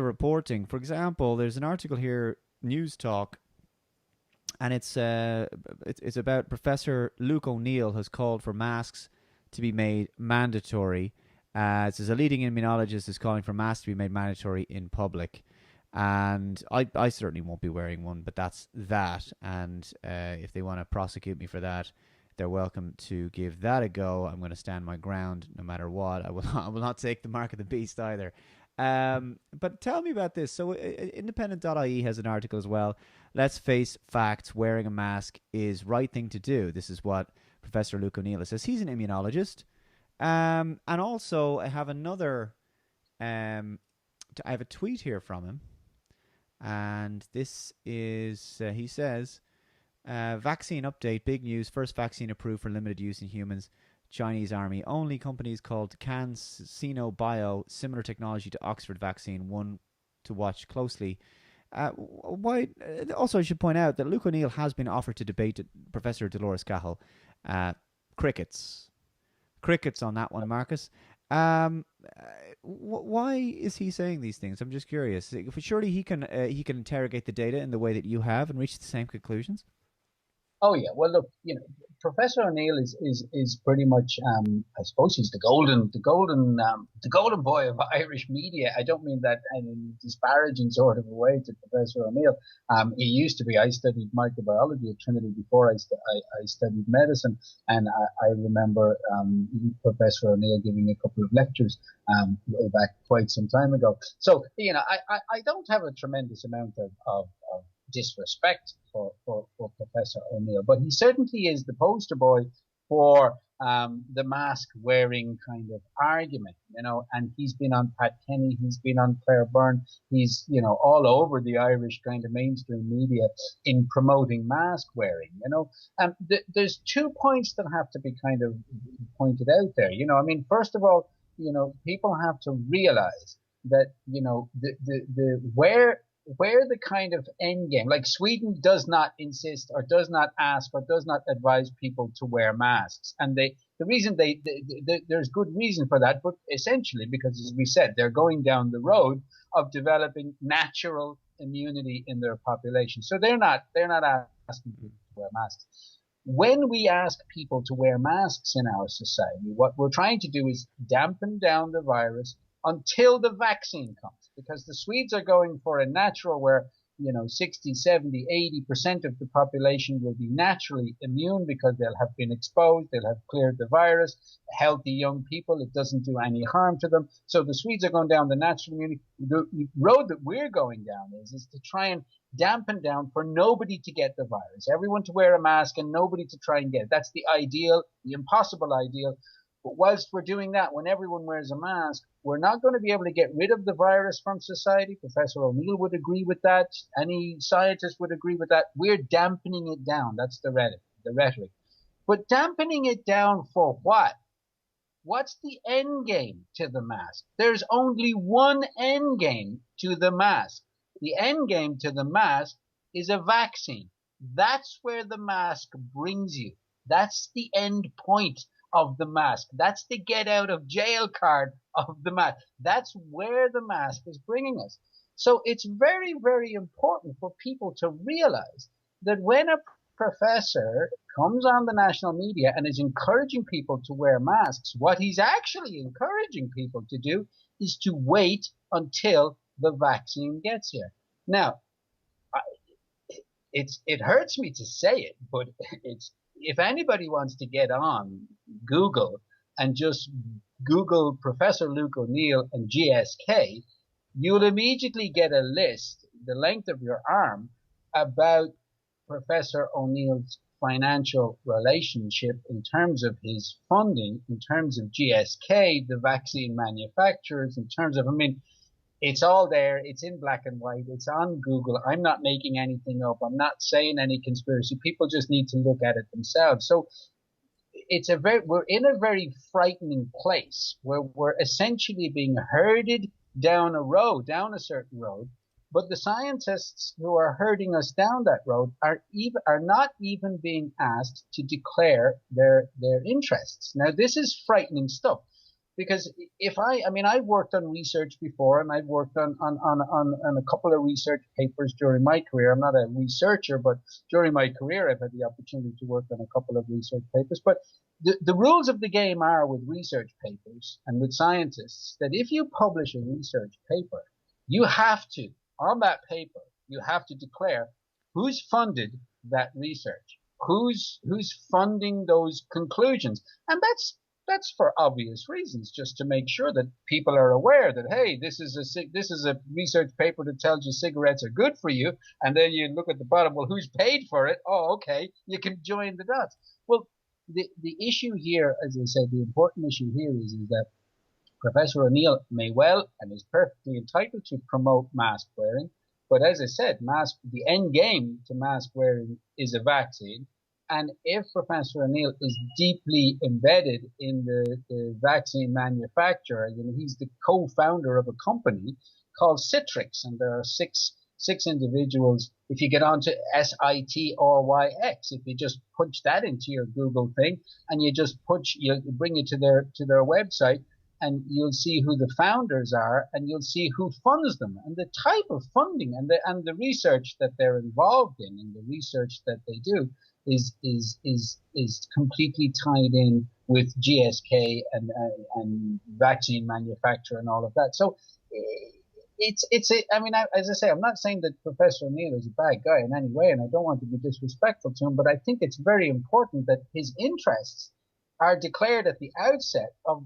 reporting. For example, there's an article here, News Talk, and it's about Professor Luke O'Neill has called for masks to be made mandatory. It says a leading immunologist is calling for masks to be made mandatory in public. And I certainly won't be wearing one, but that's that. And if they want to prosecute me for that, they're welcome to give that a go. I'm going to stand my ground no matter what. I will not take the mark of the beast either. But tell me about this. So independent.ie has an article as well. Let's face facts. Wearing a mask is right thing to do. This is what Professor Luke O'Neill says. He's an immunologist. And also I have another, I have a tweet here from him. And this is, he says, vaccine update, big news, first vaccine approved for limited use in humans. Chinese army only. Companies called CanSino Bio, similar technology to Oxford vaccine, one to watch closely. Why? Also, I should point out that Luke O'Neill has been offered to debate Professor Dolores Cahill. Crickets on that one, Marcus. Why is he saying these things? I'm just curious. Surely he can interrogate the data in the way that you have and reach the same conclusions. Oh yeah, well look, you know, Professor O'Neill is pretty much, I suppose he's the golden boy of Irish media. I don't mean that in a disparaging sort of a way to Professor O'Neill. He used to be. I studied microbiology at Trinity before I studied medicine, and I remember Professor O'Neill giving a couple of lectures way back quite some time ago. So you know, I don't have a tremendous amount of disrespect for Professor O'Neill, but he certainly is the poster boy for the mask wearing kind of argument, you know, and he's been on Pat Kenny, he's been on Claire Byrne, he's, you know, all over the Irish kind of mainstream media in promoting mask wearing, you know. And there's 2 points that have to be kind of pointed out there, you know. I mean, first of all, you know, people have to realize that, you know, the where the kind of end game, like Sweden does not insist or does not ask or does not advise people to wear masks. And the reason there's good reason for that, but essentially because, as we said, they're going down the road of developing natural immunity in their population. So they're not asking people to wear masks. When we ask people to wear masks in our society, what we're trying to do is dampen down the virus until the vaccine comes, because the Swedes are going for a natural where, you know, 60, 70, 80% of the population will be naturally immune because they'll have been exposed, they'll have cleared the virus. Healthy young people, it doesn't do any harm to them. So the Swedes are going down the natural immunity. The road that we're going down is to try and dampen down for nobody to get the virus, everyone to wear a mask and nobody to try and get it. That's the ideal, the impossible ideal. But whilst we're doing that, when everyone wears a mask, we're not going to be able to get rid of the virus from society. Professor O'Neill would agree with that. Any scientist would agree with that. We're dampening it down. That's the rhetoric. But dampening it down for what? What's the end game to the mask? There's only one end game to the mask. The end game to the mask is a vaccine. That's where the mask brings you. That's the end point of the mask. That's the get out of jail card of the mask. That's where the mask is bringing us. So it's very, very important for people to realize that when a professor comes on the national media and is encouraging people to wear masks, what he's actually encouraging people to do is to wait until the vaccine gets here. Now, it hurts me to say it, but it's, if anybody wants to get on Google and just Google Professor Luke O'Neill and GSK, you'll immediately get a list, the length of your arm, about Professor O'Neill's financial relationship in terms of his funding, in terms of GSK, the vaccine manufacturers, in terms of, I mean, it's all there. It's in black and white. It's on Google. I'm not making anything up. I'm not saying any conspiracy. People just need to look at it themselves. So we're in a very frightening place where we're essentially being herded down a certain road, but the scientists who are herding us down that road are not even being asked to declare their interests. Now, this is frightening stuff. Because I mean, I've worked on research before, and I've worked on a couple of research papers during my career. I'm not a researcher, but during my career, I've had the opportunity to work on a couple of research papers. But the rules of the game are with research papers and with scientists that if you publish a research paper, you have to, on that paper, you have to declare who's funded that research, who's funding those conclusions. And that's for obvious reasons, just to make sure that people are aware that, hey, this is a research paper that tells you cigarettes are good for you, and then you look at the bottom, well, who's paid for it? Oh, okay, you can join the dots. Well, the issue here, as I said, the important issue here is that Professor O'Neill may well and is perfectly entitled to promote mask wearing, but as I said, the end game to mask wearing is a vaccine. And if Professor O'Neill is deeply embedded in the vaccine manufacturer, he's the co-founder of a company called Citrix, and there are six individuals. If you get onto SITRYX, if you just punch that into your Google thing, and you bring it to their website, and you'll see who the founders are, and you'll see who funds them, and the type of funding, and the research that they're involved in, and the research that they do is completely tied in with GSK and vaccine manufacturer and all of that. So I mean, as I say, I'm not saying that Professor O'Neill is a bad guy in any way, and I don't want to be disrespectful to him, but I think it's very important that his interests are declared at the outset of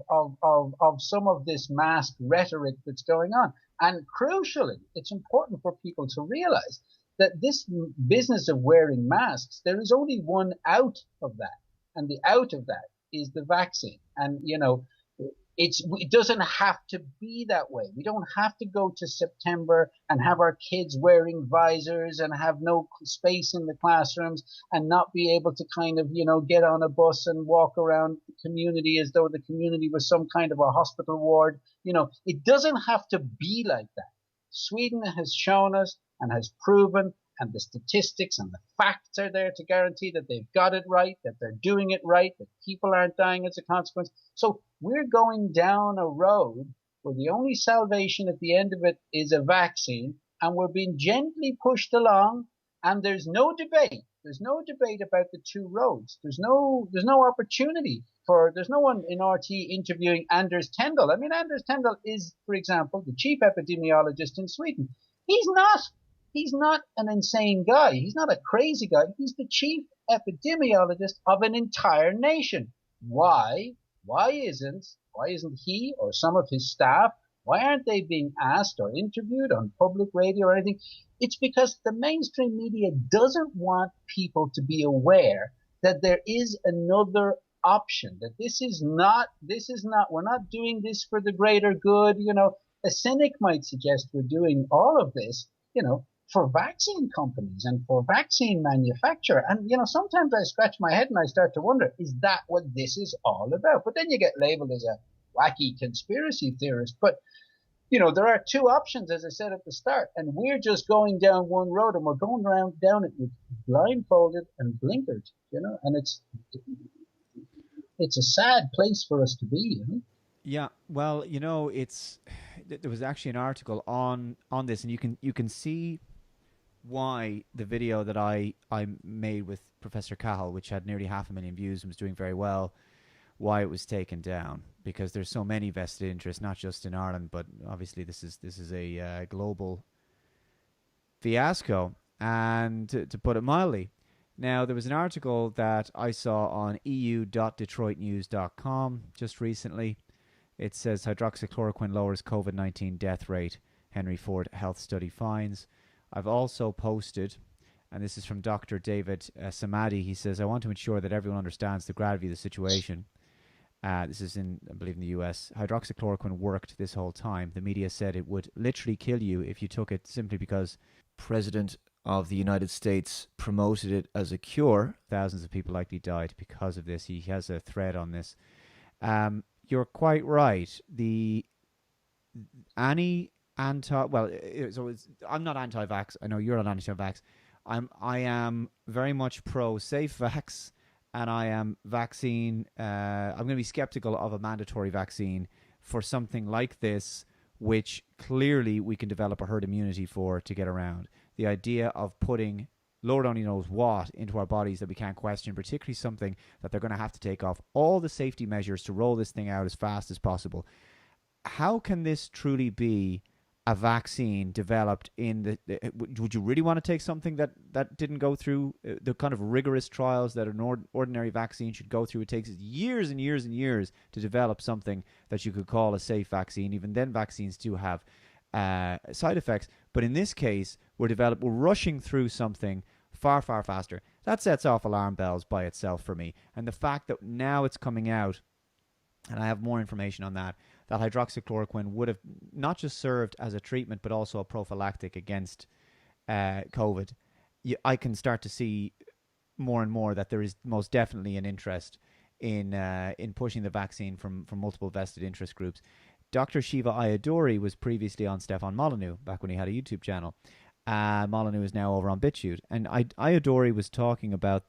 some of this mask rhetoric that's going on. And crucially, it's important for people to realize that this business of wearing masks, there is only one out of that. And the out of that is the vaccine. And, it doesn't have to be that way. We don't have to go to September and have our kids wearing visors and have no space in the classrooms and not be able to kind of, get on a bus and walk around the community as though the community was some kind of a hospital ward. It doesn't have to be like that. Sweden has shown us and has proven, and the statistics and the facts are there to guarantee that they've got it right, that they're doing it right, that people aren't dying as a consequence. So we're going down a road where the only salvation at the end of it is a vaccine, and we're being gently pushed along, and there's no debate. There's no debate about the two roads. There's no opportunity there's no one in RT interviewing Anders Tendal. I mean, Anders Tendal is, for example, the chief epidemiologist in Sweden. He's not an insane guy. He's not a crazy guy. He's the chief epidemiologist of an entire nation. Why? Why isn't he or some of his staff, why aren't they being asked or interviewed on public radio or anything? It's because the mainstream media doesn't want people to be aware that there is another option, that we're not doing this for the greater good. A cynic might suggest we're doing all of this, for vaccine companies and for vaccine manufacturer. And, sometimes I scratch my head and I start to wonder, is that what this is all about? But then you get labeled as a wacky conspiracy theorist. But, there are two options, as I said at the start, and we're just going down one road, and we're going down it with blindfolded and blinkered, and it's a sad place for us to be, Yeah, well, there was actually an article on this, and you can see why the video that I made with Professor Cahill, which had nearly 500,000 views and was doing very well, why it was taken down, because there's so many vested interests, not just in Ireland, but obviously this is a global fiasco, and to put it mildly. Now, there was an article that I saw on eu.detroitnews.com just recently. It says hydroxychloroquine lowers COVID-19 death rate, Henry Ford Health Study finds. I've also posted, and this is from Dr. David Samadi. He says, I want to ensure that everyone understands the gravity of the situation. This is I believe in the US. Hydroxychloroquine worked this whole time. The media said it would literally kill you if you took it, simply because President of the United States promoted it as a cure. Thousands of people likely died because of this. He has a thread on this. You're quite right. The any anti well, I'm not anti-vax. I know you're not anti-vax. I am very much pro safe vax, and I am vaccine. I'm going to be skeptical of a mandatory vaccine for something like this, which clearly we can develop a herd immunity for to get around. The idea of putting Lord only knows what into our bodies that we can't question, particularly something that they're going to have to take off all the safety measures to roll this thing out as fast as possible. How can this truly be a vaccine developed in would you really want to take something that didn't go through the kind of rigorous trials that an ordinary vaccine should go through? It takes years and years and years to develop something that you could call a safe vaccine. Even then, vaccines do have side effects, but in this case we're rushing through something far faster. That sets off alarm bells by itself for me. And the fact that now it's coming out, and I have more information on that hydroxychloroquine would have not just served as a treatment, but also a prophylactic against COVID. I can start to see more and more that there is most definitely an interest in pushing the vaccine from multiple vested interest groups. Dr. Shiva Ayaduri was previously on Stefan Molyneux back when he had a YouTube channel. Molyneux is now over on BitChute, and Ayaduri was talking about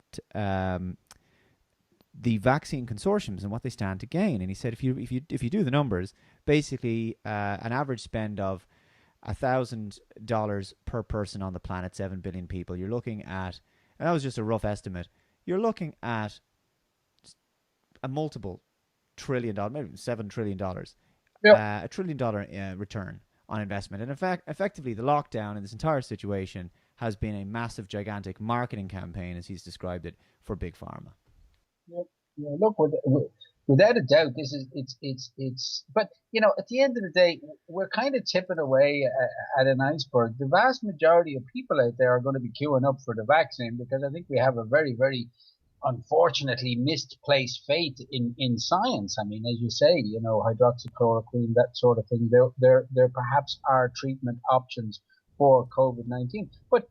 the vaccine consortiums and what they stand to gain. And he said, if you do the numbers, basically an average spend of $1,000 per person on the planet, 7 billion people, you're looking at, and that was just a rough estimate, you're looking at a multiple $1 trillion, maybe $7 trillion, Yep. $1 trillion return on investment. And in fact, effectively, the lockdown in this entire situation has been a massive, gigantic marketing campaign, as he's described it, for big pharma. Yeah, look, without a doubt, this is it's. But at the end of the day, we're kind of tipping away at an iceberg. The vast majority of people out there are going to be queuing up for the vaccine because I think we have a very, very unfortunately misplaced faith in science. I mean, as you say, hydroxychloroquine, that sort of thing. There perhaps are treatment options for COVID-19. But,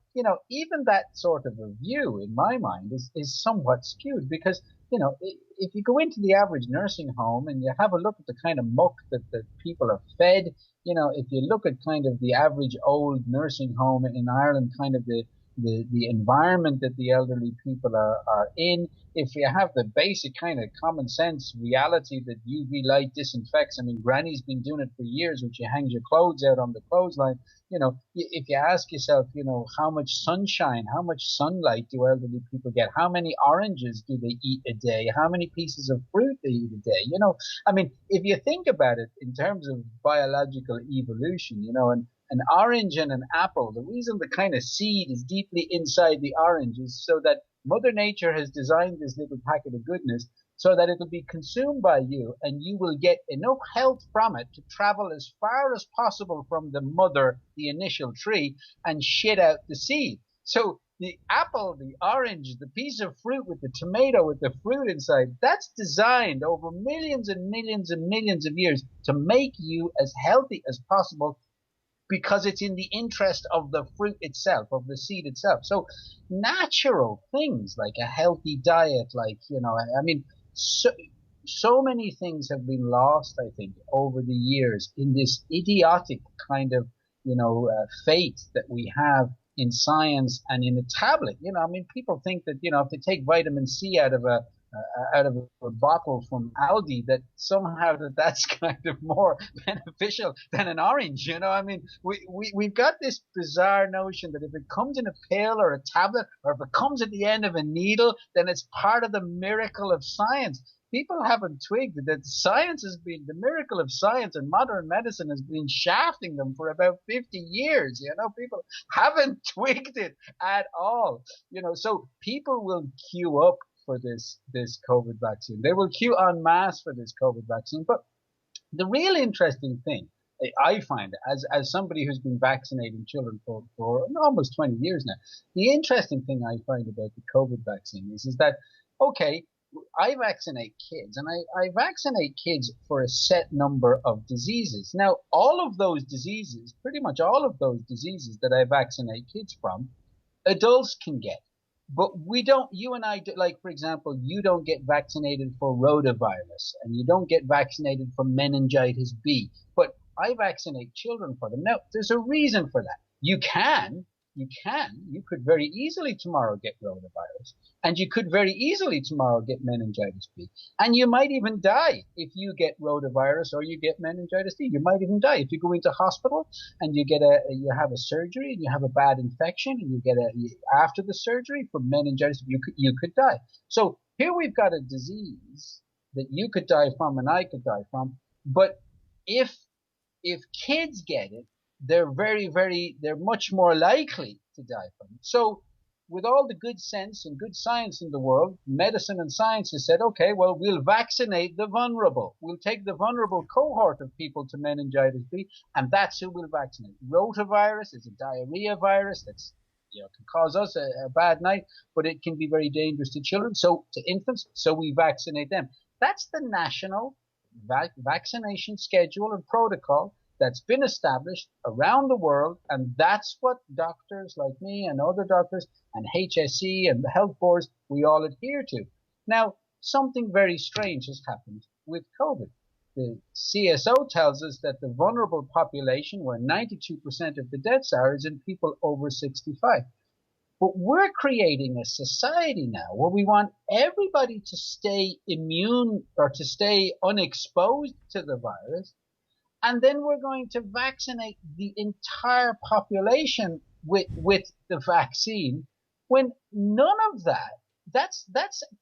even that sort of a view, in my mind, is somewhat skewed because, if you go into the average nursing home and you have a look at the kind of muck that people are fed, if you look at kind of the average old nursing home in Ireland, kind of the environment that the elderly people are in, if you have the basic kind of common sense reality that UV light disinfects. I mean, Granny's been doing it for years when she hangs your clothes out on the clothesline. If you ask yourself, how much sunshine, how much sunlight do elderly people get? How many oranges do they eat a day? How many pieces of fruit they eat a day? I mean, if you think about it in terms of biological evolution, and an orange and an apple, the reason the kind of seed is deeply inside the orange is so that Mother Nature has designed this little packet of goodness so that it'll be consumed by you and you will get enough health from it to travel as far as possible from the mother, the initial tree, and shit out the seed. So the apple, the orange, the piece of fruit with the tomato with the fruit inside, that's designed over millions and millions and millions of years to make you as healthy as possible because it's in the interest of the fruit itself, of the seed itself. So natural things like a healthy diet, like, I mean, so many things have been lost, I think, over the years in this idiotic kind of, faith that we have in science and in a tablet. I mean, people think that, if they take vitamin C out of a bottle from Aldi, that somehow that's kind of more beneficial than an orange. I mean, we've got this bizarre notion that if it comes in a pill or a tablet, or if it comes at the end of a needle, then it's part of the miracle of science. People haven't twigged that the miracle of science and modern medicine has been shafting them for about 50 years. People haven't twigged it at all. So people will queue up for this COVID vaccine. They will queue en masse for this COVID vaccine. But the real interesting thing I find, as somebody who's been vaccinating children for almost 20 years now, the interesting thing I find about the COVID vaccine is that, okay, I vaccinate kids, and I vaccinate kids for a set number of diseases. Now, all of those diseases, pretty much all of those diseases that I vaccinate kids from, Adults can get. But we don't, you and I, like, for example, you don't get vaccinated for rotavirus and you don't get vaccinated for meningitis B. But I vaccinate children for them. Now, there's a reason for that. You could very easily tomorrow get rotavirus and you could very easily tomorrow get meningitis B. And you might even die if you get rotavirus or you get meningitis B. You might even die if you go into hospital and you have a surgery and you have a bad infection and you get after the surgery from meningitis, you could die. So here we've got a disease that you could die from and I could die from. But if kids get it, they're much more likely to die from it. So with all the good sense and good science in the world, medicine and science has said, okay, well, we'll vaccinate the vulnerable. We'll take the vulnerable cohort of people to meningitis B, and that's who we'll vaccinate. Rotavirus is a diarrhea virus that's can cause us a bad night, but it can be very dangerous to children, so to infants. So we vaccinate them. That's the national vaccination schedule and protocol that's been established around the world, and that's what doctors like me and other doctors and HSE and the health boards, we all adhere to. Now, something very strange has happened with COVID. The CSO tells us that the vulnerable population, where 92% of the deaths are, is in people over 65. But we're creating a society now where we want everybody to stay immune or to stay unexposed to the virus, and then we're going to vaccinate the entire population with the vaccine when none of that's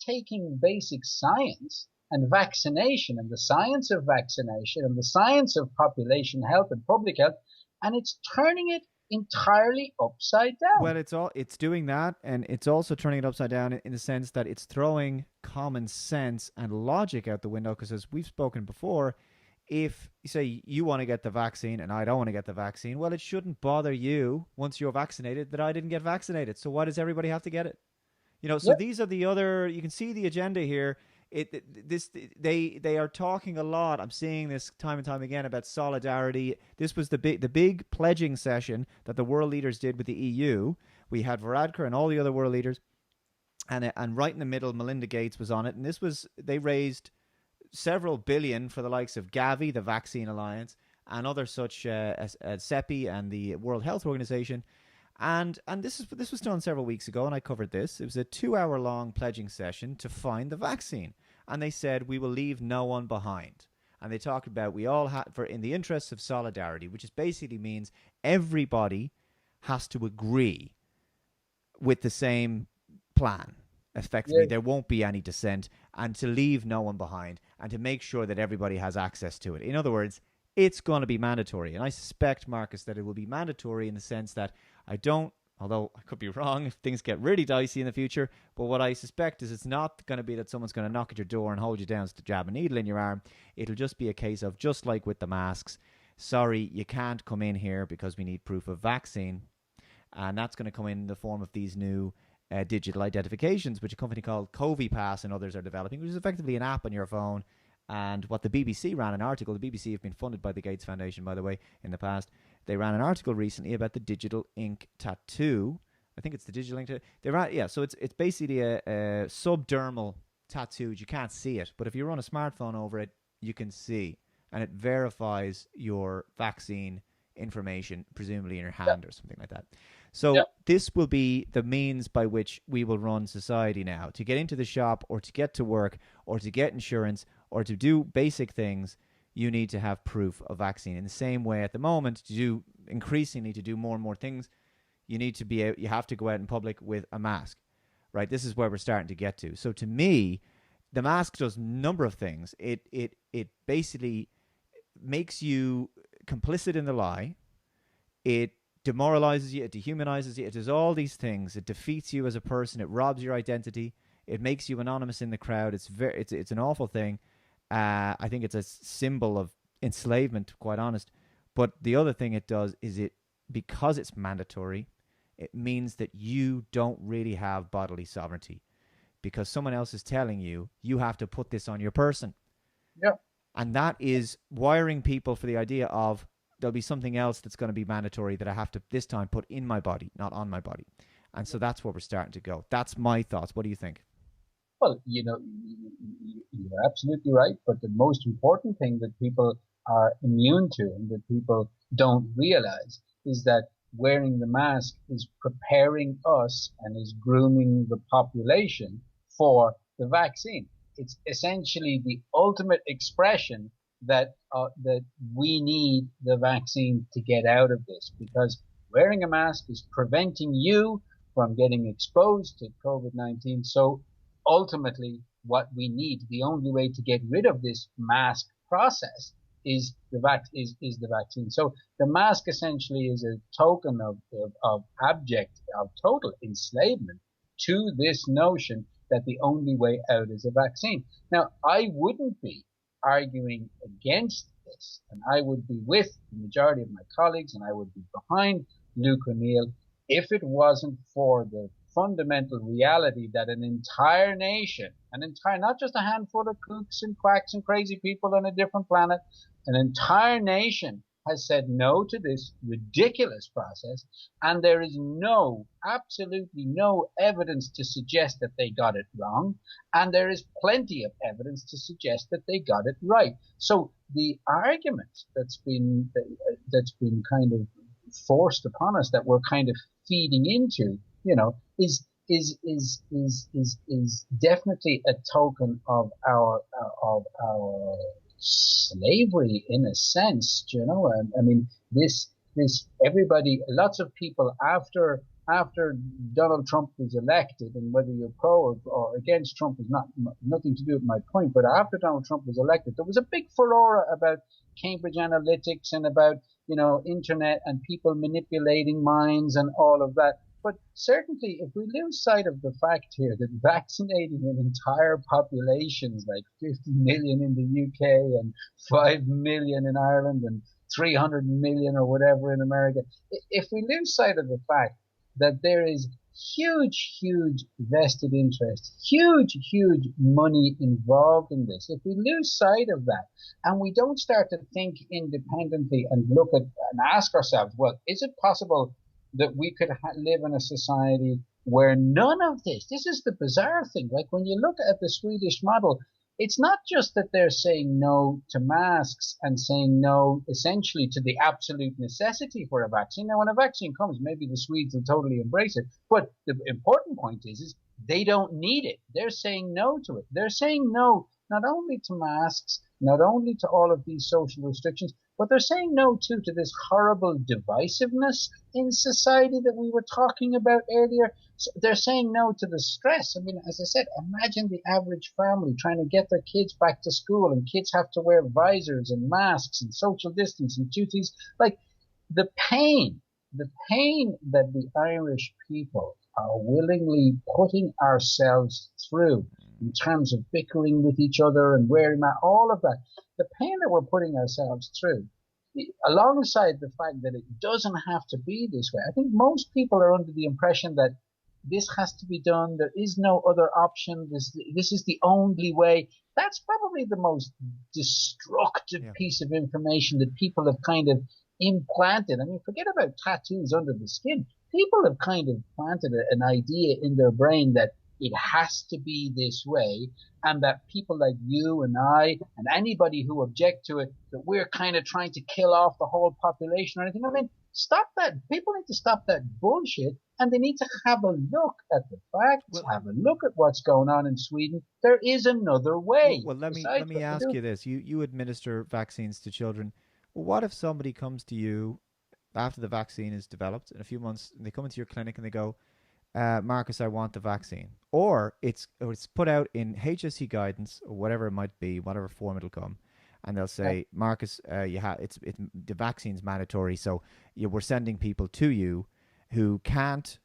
taking basic science and vaccination and the science of vaccination and the science of population health and public health, and it's turning it entirely upside down. Well, it's doing that, and it's also turning it upside down in the sense that it's throwing common sense and logic out the window. Because as we've spoken before, if you say you want to get the vaccine and I don't want to get the vaccine, well, it shouldn't bother you once you're vaccinated that I didn't get vaccinated. So why does everybody have to get it? So Yep. these are the other. You can see the agenda here. They are talking a lot. I'm seeing this time and time again about solidarity. This was the big pledging session that the world leaders did with the EU. We had Varadkar and all the other world leaders, and right in the middle, Melinda Gates was on it. And they raised several billion for the likes of Gavi, the Vaccine Alliance, and other such as CEPI and the World Health Organization. And this was done several weeks ago, and I covered this. It was a 2-hour long pledging session to find the vaccine, and they said we will leave no one behind. And they talked about we all have in the interests of solidarity, which is basically means everybody has to agree with the same plan. Effectively, there won't be any dissent, and to leave no one behind, and to make sure that everybody has access to it. In other words, it's going to be mandatory. And I suspect, Marcus, that it will be mandatory in the sense that although I could be wrong if things get really dicey in the future, but what I suspect is it's not going to be that someone's going to knock at your door and hold you down to jab a needle in your arm. It'll just be a case of, just like with the masks, sorry, you can't come in here because we need proof of vaccine. And that's going to come in the form of these new digital identifications, which a company called CoviPass and others are developing, which is effectively an app on your phone. And what the BBC ran an article, the BBC have been funded by the Gates Foundation, by the way, in the past. They ran an article recently about the digital ink tattoo. I think it's the digital ink tattoo. So it's basically a subdermal tattoo. You can't see it, but if you run a smartphone over it, you can see. And it verifies your vaccine information, presumably in your hand or something like that. So this will be the means by which we will run society now. To get into the shop or to get to work or to get insurance or to do basic things, you need to have proof of vaccine. In the same way at the moment, to do more and more things, you have to go out in public with a mask. Right? This is where we're starting to get to. So to me, the mask does a number of things. It basically makes you complicit in the lie. It demoralizes you, it dehumanizes you, it does all these things. It defeats you as a person, it robs your identity, it makes you anonymous in the crowd. It's an awful thing. I think it's a symbol of enslavement, to be quite honest. But the other thing it does is because it's mandatory, it means that you don't really have bodily sovereignty because someone else is telling you have to put this on your person. Yeah. And that is wiring people for the idea of there'll be something else that's going to be mandatory that I have to this time put in my body, not on my body. And so that's where we're starting to go. That's my thoughts. What do you think? Well, you're absolutely right. But the most important thing that people are immune to and that people don't realize is that wearing the mask is preparing us and is grooming the population for the vaccine. It's essentially the ultimate expression that we need the vaccine to get out of this, because wearing a mask is preventing you from getting exposed to COVID-19. So ultimately what we need, the only way to get rid of this mask process is the vaccine. So the mask essentially is a token of total enslavement to this notion that the only way out is a vaccine. Now, I wouldn't be arguing against this, and I would be with the majority of my colleagues, and I would be behind Luke O'Neill if it wasn't for the fundamental reality that an entire nation, not just a handful of kooks and quacks and crazy people on a different planet, an entire nation has said no to this ridiculous process, and there is absolutely no evidence to suggest that they got it wrong, and there is plenty of evidence to suggest that they got it right. So the argument that's been kind of forced upon us, that we're kind of feeding into, is definitely a token of our slavery in a sense. I mean, this everybody, lots of people after Donald Trump was elected, and whether you're pro or against Trump is nothing to do with my point, but after Donald Trump was elected, there was a big furore about Cambridge Analytics and about internet and people manipulating minds and all of that. But certainly, if we lose sight of the fact here that vaccinating an entire populations, like 50 million in the UK and 5 million in Ireland and 300 million or whatever in America, if we lose sight of the fact that there is huge vested interest, huge money involved in this, if we lose sight of that and we don't start to think independently and look at and ask ourselves, well, is it possible that we could live in a society where none of this is the bizarre thing. Like when you look at the Swedish model, it's not just that they're saying no to masks and saying no essentially to the absolute necessity for a vaccine. Now, when a vaccine comes, maybe the Swedes will totally embrace it. But the important point is they don't need it. They're saying no to it. They're saying no not only to masks, not only to all of these social restrictions, but they're saying no too to this horrible divisiveness in society that we were talking about earlier. So they're saying no to the stress. I mean, as I said, imagine the average family trying to get their kids back to school, and kids have to wear visors and masks and social distance and duties. Like the pain that the Irish people are willingly putting ourselves through in terms of bickering with each other and wearing masks, all of that, the pain that we're putting ourselves through, alongside the fact that it doesn't have to be this way. I think most people are under the impression that this has to be done. There is no other option. This is the only way. That's probably the most destructive piece of information that people have kind of implanted. I mean, forget about tattoos under the skin. People have kind of planted an idea in their brain that it has to be this way, and that people like you and I and anybody who object to it, that we're kind of trying to kill off the whole population or anything. I mean, stop that. People need to stop that bullshit, and they need to have a look at the facts, have a look at what's going on in Sweden. There is another way. Well, let me ask you this. You administer vaccines to children. Well, what if somebody comes to you after the vaccine is developed in a few months, and they come into your clinic and they go, Marcus, I want the vaccine. Or it's put out in HSE guidance or whatever it might be, whatever form it'll come, and they'll say, Marcus, the vaccine's mandatory, so we're sending people to you who can't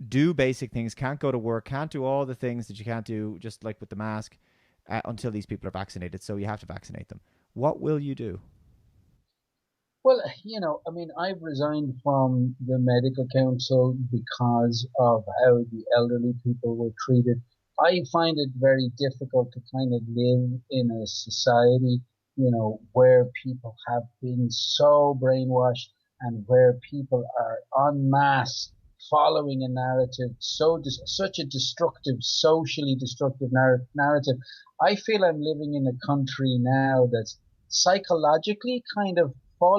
do basic things, can't go to work, can't do all the things that you can't do, just like with the mask, until these people are vaccinated. So you have to vaccinate them. What will you do? Well, I mean, I've resigned from the medical council because of how the elderly people were treated. I find it very difficult to kind of live in a society, where people have been so brainwashed and where people are en masse following a narrative such a destructive, socially destructive narrative. I feel I'm living in a country now that's psychologically kind of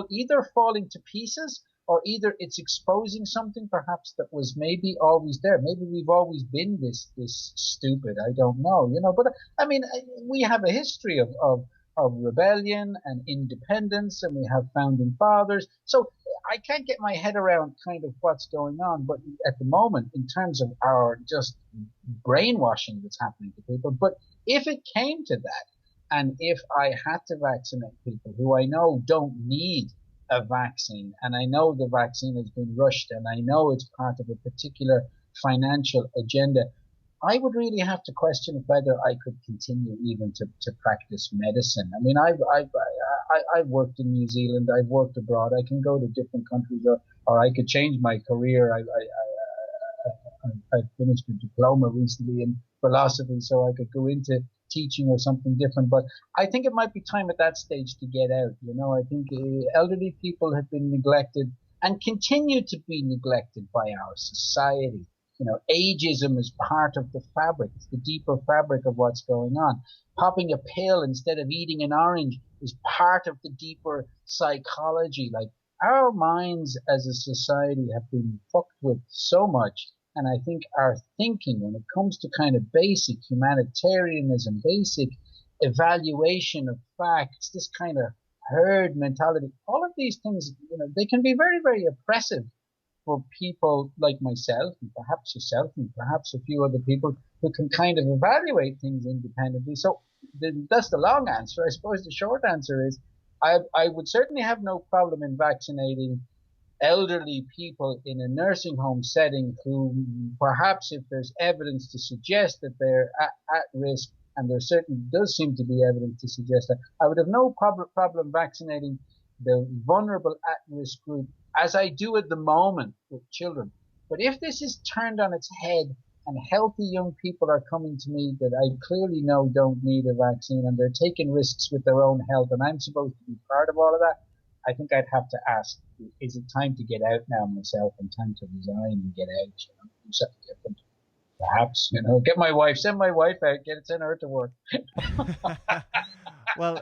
either falling to pieces, or either it's exposing something perhaps that was maybe always there. Maybe we've always been this stupid. I don't know, But I mean, we have a history of rebellion and independence, and we have founding fathers. So I can't get my head around kind of what's going on. But at the moment, in terms of our just brainwashing that's happening to people, but if it came to that, and if I had to vaccinate people who I know don't need a vaccine, and I know the vaccine has been rushed, and I know it's part of a particular financial agenda, I would really have to question whether I could continue even to practice medicine. I mean, I've worked in New Zealand, I've worked abroad, I can go to different countries, or I could change my career. I finished a diploma recently in philosophy, so I could go into teaching or something different. But I think it might be time at that stage to get out. I think elderly people have been neglected and continue to be neglected by our society. Ageism is part of the fabric, the deeper fabric of what's going on. Popping a pill instead of eating an orange is part of the deeper psychology. Like, our minds as a society have been fucked with so much. And I think our thinking, when it comes to kind of basic humanitarianism, basic evaluation of facts, this kind of herd mentality, all of these things, they can be very, very oppressive for people like myself, and perhaps yourself, and perhaps a few other people who can kind of evaluate things independently. So that's the long answer. I suppose the short answer is I would certainly have no problem in vaccinating elderly people in a nursing home setting who perhaps, if there's evidence to suggest that they're at risk, and there certainly does seem to be evidence to suggest that, I would have no problem vaccinating the vulnerable at-risk group, as I do at the moment with children. But if this is turned on its head, and healthy young people are coming to me that I clearly know don't need a vaccine, and they're taking risks with their own health, and I'm supposed to be part of all of that, I think I'd have to ask, is it time to get out now myself, and time to resign and get out, do something different? Perhaps, get my wife, send my wife out, send her to work. well,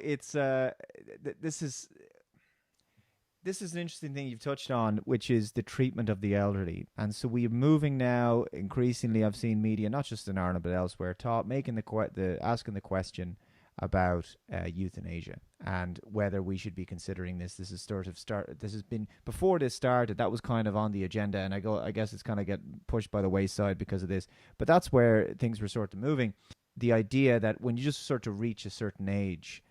it's this is an interesting thing you've touched on, which is the treatment of the elderly. And so we are moving now increasingly. I've seen media, not just in Ireland but elsewhere, asking the question about euthanasia and whether we should be considering this. This is This has been, before this started, that was kind of on the agenda, and I guess it's kind of get pushed by the wayside because of this. But that's where things were sort of moving. The idea that when you just sort of reach a certain age,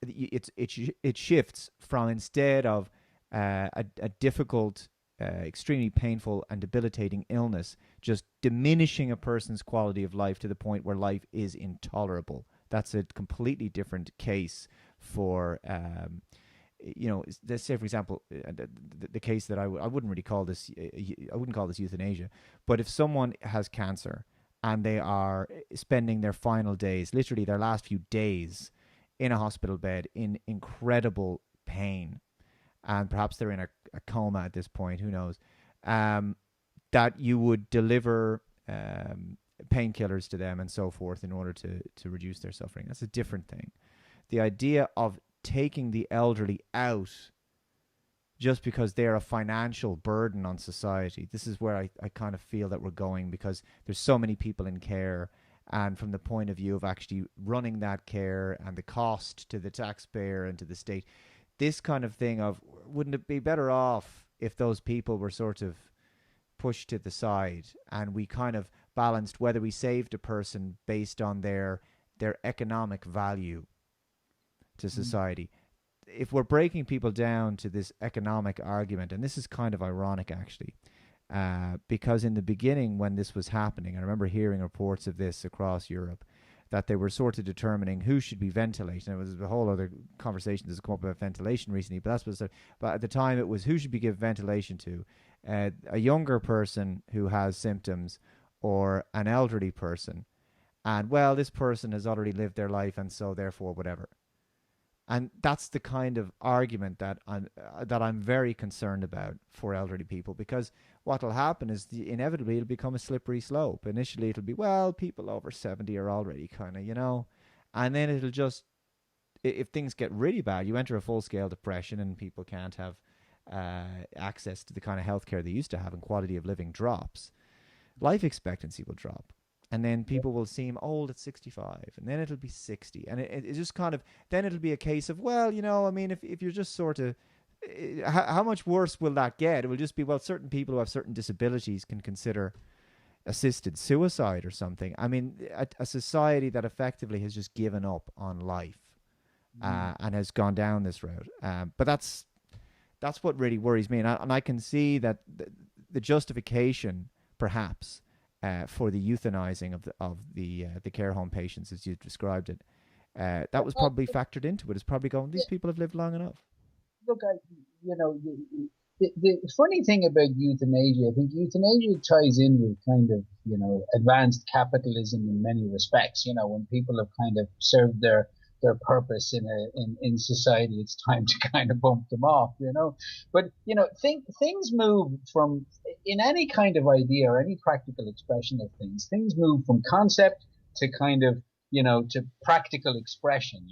it shifts from, instead of a difficult, extremely painful and debilitating illness, just diminishing a person's quality of life to the point where life is intolerable. That's a completely different case for, let's say, for example, the case that I wouldn't really call this, I wouldn't call this euthanasia, but if someone has cancer and they are spending their final days, literally their last few days, in a hospital bed in incredible pain, and perhaps they're in a coma at this point, who knows, that you would deliver painkillers to them and so forth in order to reduce their suffering. That's a different thing. The idea of taking the elderly out just because they're a financial burden on society, this is where I kind of feel that we're going, because there's so many people in care. And from the point of view of actually running that care and the cost to the taxpayer and to the state, this kind of thing of, wouldn't it be better off if those people were sort of pushed to the side and we kind of balanced whether we saved a person based on their economic value to society? If we're breaking people down to this economic argument, and this is kind of ironic actually, because in the beginning when this was happening, I remember hearing reports of this across Europe, that they were sort of determining who should be ventilated. And it was a whole other conversation that's come up about ventilation recently, but but at the time it was who should be given ventilation to, a younger person who has symptoms or an elderly person. And well, this person has already lived their life, and so therefore whatever. And that's the kind of argument that I'm very concerned about for elderly people, because what will happen is inevitably it'll become a slippery slope. Initially, it'll be, well, people over 70 are already kind of, and then it'll just, if things get really bad, you enter a full scale depression and people can't have access to the kind of healthcare they used to have, and quality of living drops. Life expectancy will drop. And then people will seem old at 65, and then it'll be 60. And it's just kind of, then it'll be a case of, well, I mean, if you're just sort of, how much worse will that get? It will just be, well, certain people who have certain disabilities can consider assisted suicide or something. I mean, a society that effectively has just given up on life and has gone down this road. But that's what really worries me. And I can see that the justification, perhaps, for the euthanizing of the care home patients, as you described it, that was probably factored into it. It's probably going, these people have lived long enough. Look, the funny thing about euthanasia, I think euthanasia ties in with kind of, advanced capitalism in many respects. When people have kind of served their purpose in society, it's time to kind of bump them off. But things move from, in any kind of idea or any practical expression of things move from concept to kind of, to practical expression.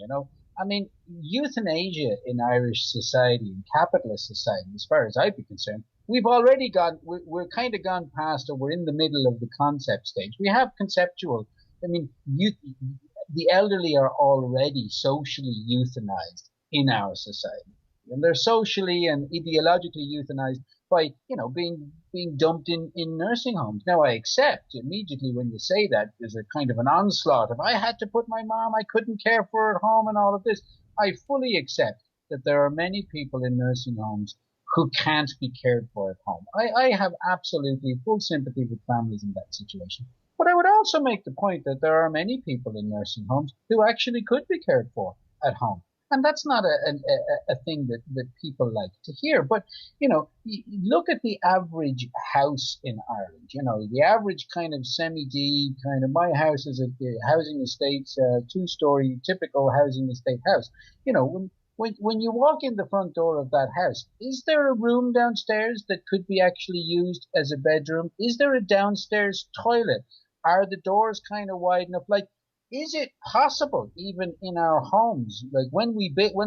I mean, euthanasia in Irish society, in capitalist society, as far as I'd be concerned, we've already we're kind of gone past, or we're in the middle of the concept stage. We have conceptual. I mean, the elderly are already socially euthanized in our society. And they're socially and ideologically euthanized by, being dumped in nursing homes. Now, I accept immediately when you say that there's a kind of an onslaught. If I had to put my mom, I couldn't care for her at home and all of this. I fully accept that there are many people in nursing homes who can't be cared for at home. I have absolutely full sympathy with families in that situation. But I would also make the point that there are many people in nursing homes who actually could be cared for at home. And that's not a thing that people like to hear. But, look at the average house in Ireland. The average kind of semi-D kind of, my house is a housing estate, two-story typical housing estate house. When you walk in the front door of that house, is there a room downstairs that could be actually used as a bedroom? Is there a downstairs toilet? Are the doors kind of wide enough? Like, is it possible, even in our homes, like when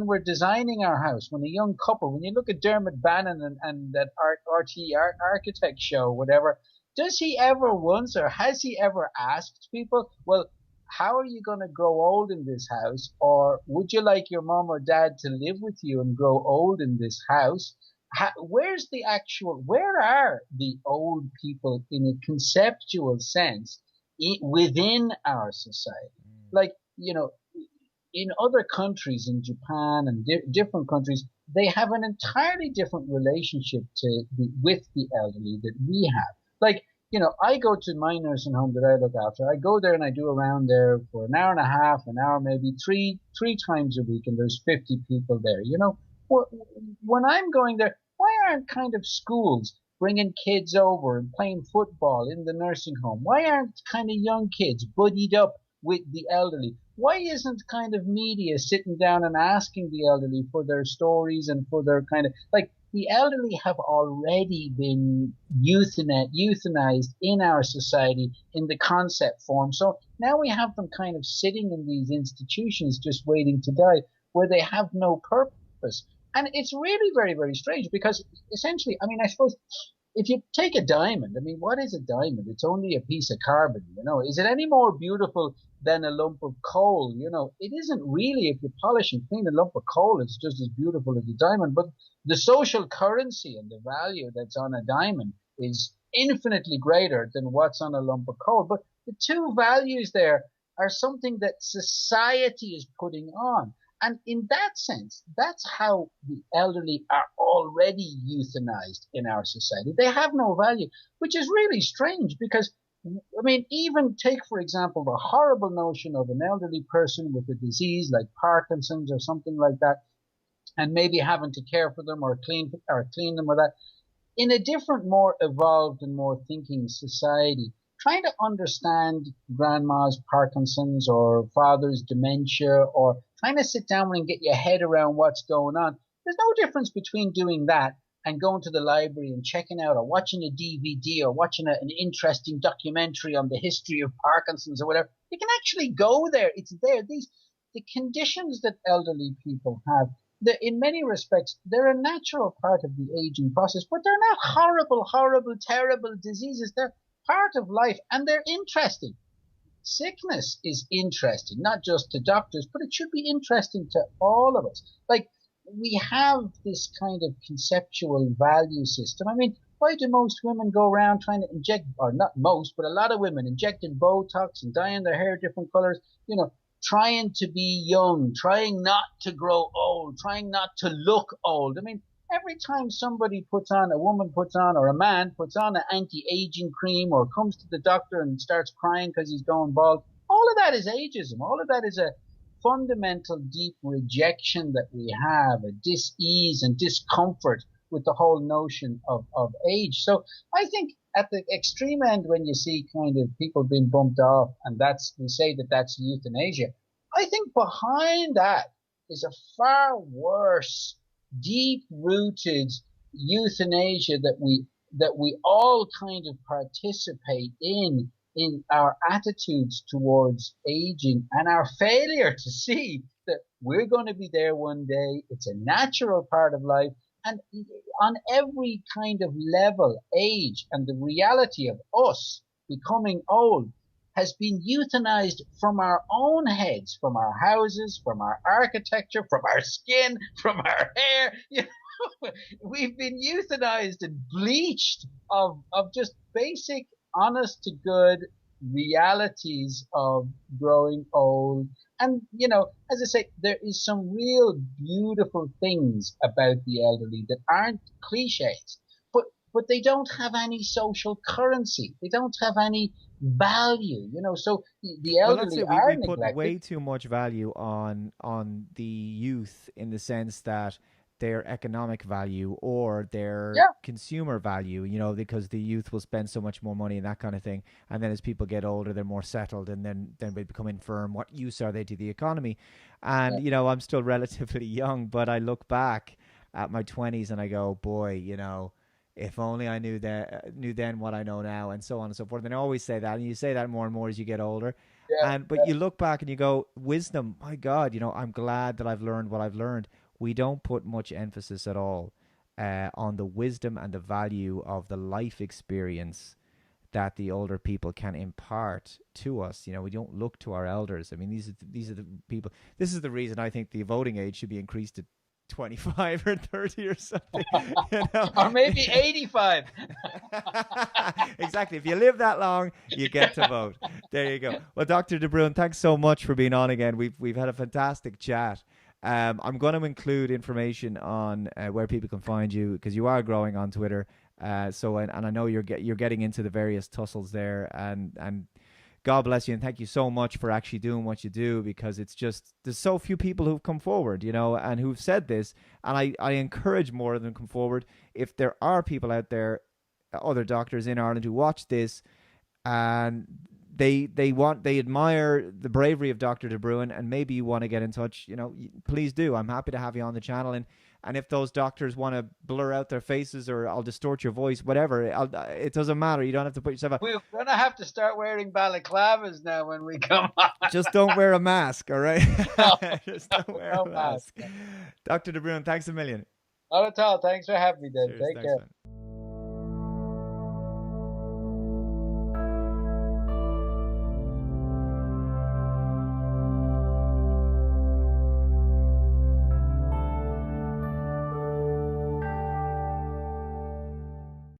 we're designing our house, when a young couple, when you look at Dermot Bannon and that RT architect show, whatever, does he ever once, or has he ever asked people, well, how are you going to grow old in this house? Or would you like your mom or dad to live with you and grow old in this house? Where are the old people in a conceptual sense within our society? Like, in other countries, in Japan and different countries, they have an entirely different relationship with the elderly that we have. Like, I go to my nursing home that I look after. I go there and I do around there for an hour and a half, an hour, maybe three times a week, and there's 50 people there. When I'm going there, why aren't kind of schools bringing kids over and playing football in the nursing home? Why aren't kind of young kids buddied up with the elderly? Why isn't kind of media sitting down and asking the elderly for their stories and for their kind of, like, the elderly have already been euthanized in our society in the concept form. So now we have them kind of sitting in these institutions just waiting to die, where they have no purpose. And it's really very, very strange, because essentially, I mean, I suppose if you take a diamond, I mean, what is a diamond? It's only a piece of carbon, Is it any more beautiful than a lump of coal? It isn't really. If you polish and clean a lump of coal, it's just as beautiful as a diamond. But the social currency and the value that's on a diamond is infinitely greater than what's on a lump of coal. But the two values there are something that society is putting on. And in that sense, that's how the elderly are already euthanized in our society. They have no value, which is really strange, because, I mean, even take, for example, the horrible notion of an elderly person with a disease like Parkinson's or something like that, and maybe having to care for them or clean them or that. In a different, more evolved and more thinking society, trying to understand grandma's Parkinson's or father's dementia, or trying to sit down and get your head around what's going on. There's no difference between doing that and going to the library and checking out or watching a DVD or watching an interesting documentary on the history of Parkinson's or whatever. You can actually go there. It's there. The conditions that elderly people have, in many respects, they're a natural part of the aging process, but they're not horrible, horrible, terrible diseases. They're part of life, and they're interesting. Sickness is interesting, not just to doctors, but it should be interesting to all of us. Like, we have this kind of conceptual value system. I mean, why do most women go around trying to inject, or not most, but a lot of women injecting Botox and dyeing their hair different colors, trying to be young, trying not to grow old, trying not to look old. I mean, every time a woman puts on, or a man puts on an anti-aging cream, or comes to the doctor and starts crying because he's going bald, all of that is ageism. All of that is a fundamental deep rejection that we have, a dis-ease and discomfort with the whole notion of age. So I think at the extreme end, when you see kind of people being bumped off, and we say that that's euthanasia, I think behind that is a far worse, deep-rooted euthanasia that we all kind of participate in our attitudes towards aging, and our failure to see that we're going to be there one day. It's a natural part of life. And on every kind of level, age and the reality of us becoming old has been euthanized from our own heads, from our houses, from our architecture, from our skin, from our hair. We've been euthanized and bleached of just basic, honest to good realities of growing old. And, as I say, there is some real beautiful things about the elderly that aren't cliches, but they don't have any social currency. They don't have any value, so the Well, that's elderly it. are We put neglected. way too much value on the youth, in the sense that their economic value or their Yeah, consumer value, because the youth will spend so much more money and that kind of thing. And then as people get older, they're more settled, and then they become infirm. What use are they to the economy? And, yeah, I'm still relatively young, but I look back at my 20s and I go, boy, if only I knew then what I know now, and so on and so forth. And I always say that, and you say that more and more as you get older. yeah, But you look back and you go, wisdom, my God, I'm glad that I've learned what I've learned. We don't put much emphasis at all on the wisdom and the value of the life experience that the older people can impart to us. We don't look to our elders. I mean, these are the people. This is the reason I think the voting age should be increased to 25 or 30 or something. or maybe 85. Exactly. If you live that long, you get to vote. There you go. Well, Dr. De Brun, thanks so much for being on again. We've had a fantastic chat. I'm going to include information on where people can find you, because you are growing on Twitter. And I know you're getting into the various tussles there, and God bless you, and thank you so much for actually doing what you do, because it's just, there's so few people who've come forward, and who've said this, and I encourage more of them to come forward. If there are people out there, other doctors in Ireland, who watch this, and they admire the bravery of Dr. De Brun, and maybe you want to get in touch, please do. I'm happy to have you on the channel, and if those doctors want to blur out their faces, or I'll distort your voice, whatever, it doesn't matter. You don't have to put yourself out. We're going to have to start wearing balaclavas now when we come on. Just don't wear a mask, all right? No, Just don't wear no a mask. mask. Dr. De Brun, thanks a million. Not at all. Thanks for having me, then. Cheers. Take Thanks, care. man.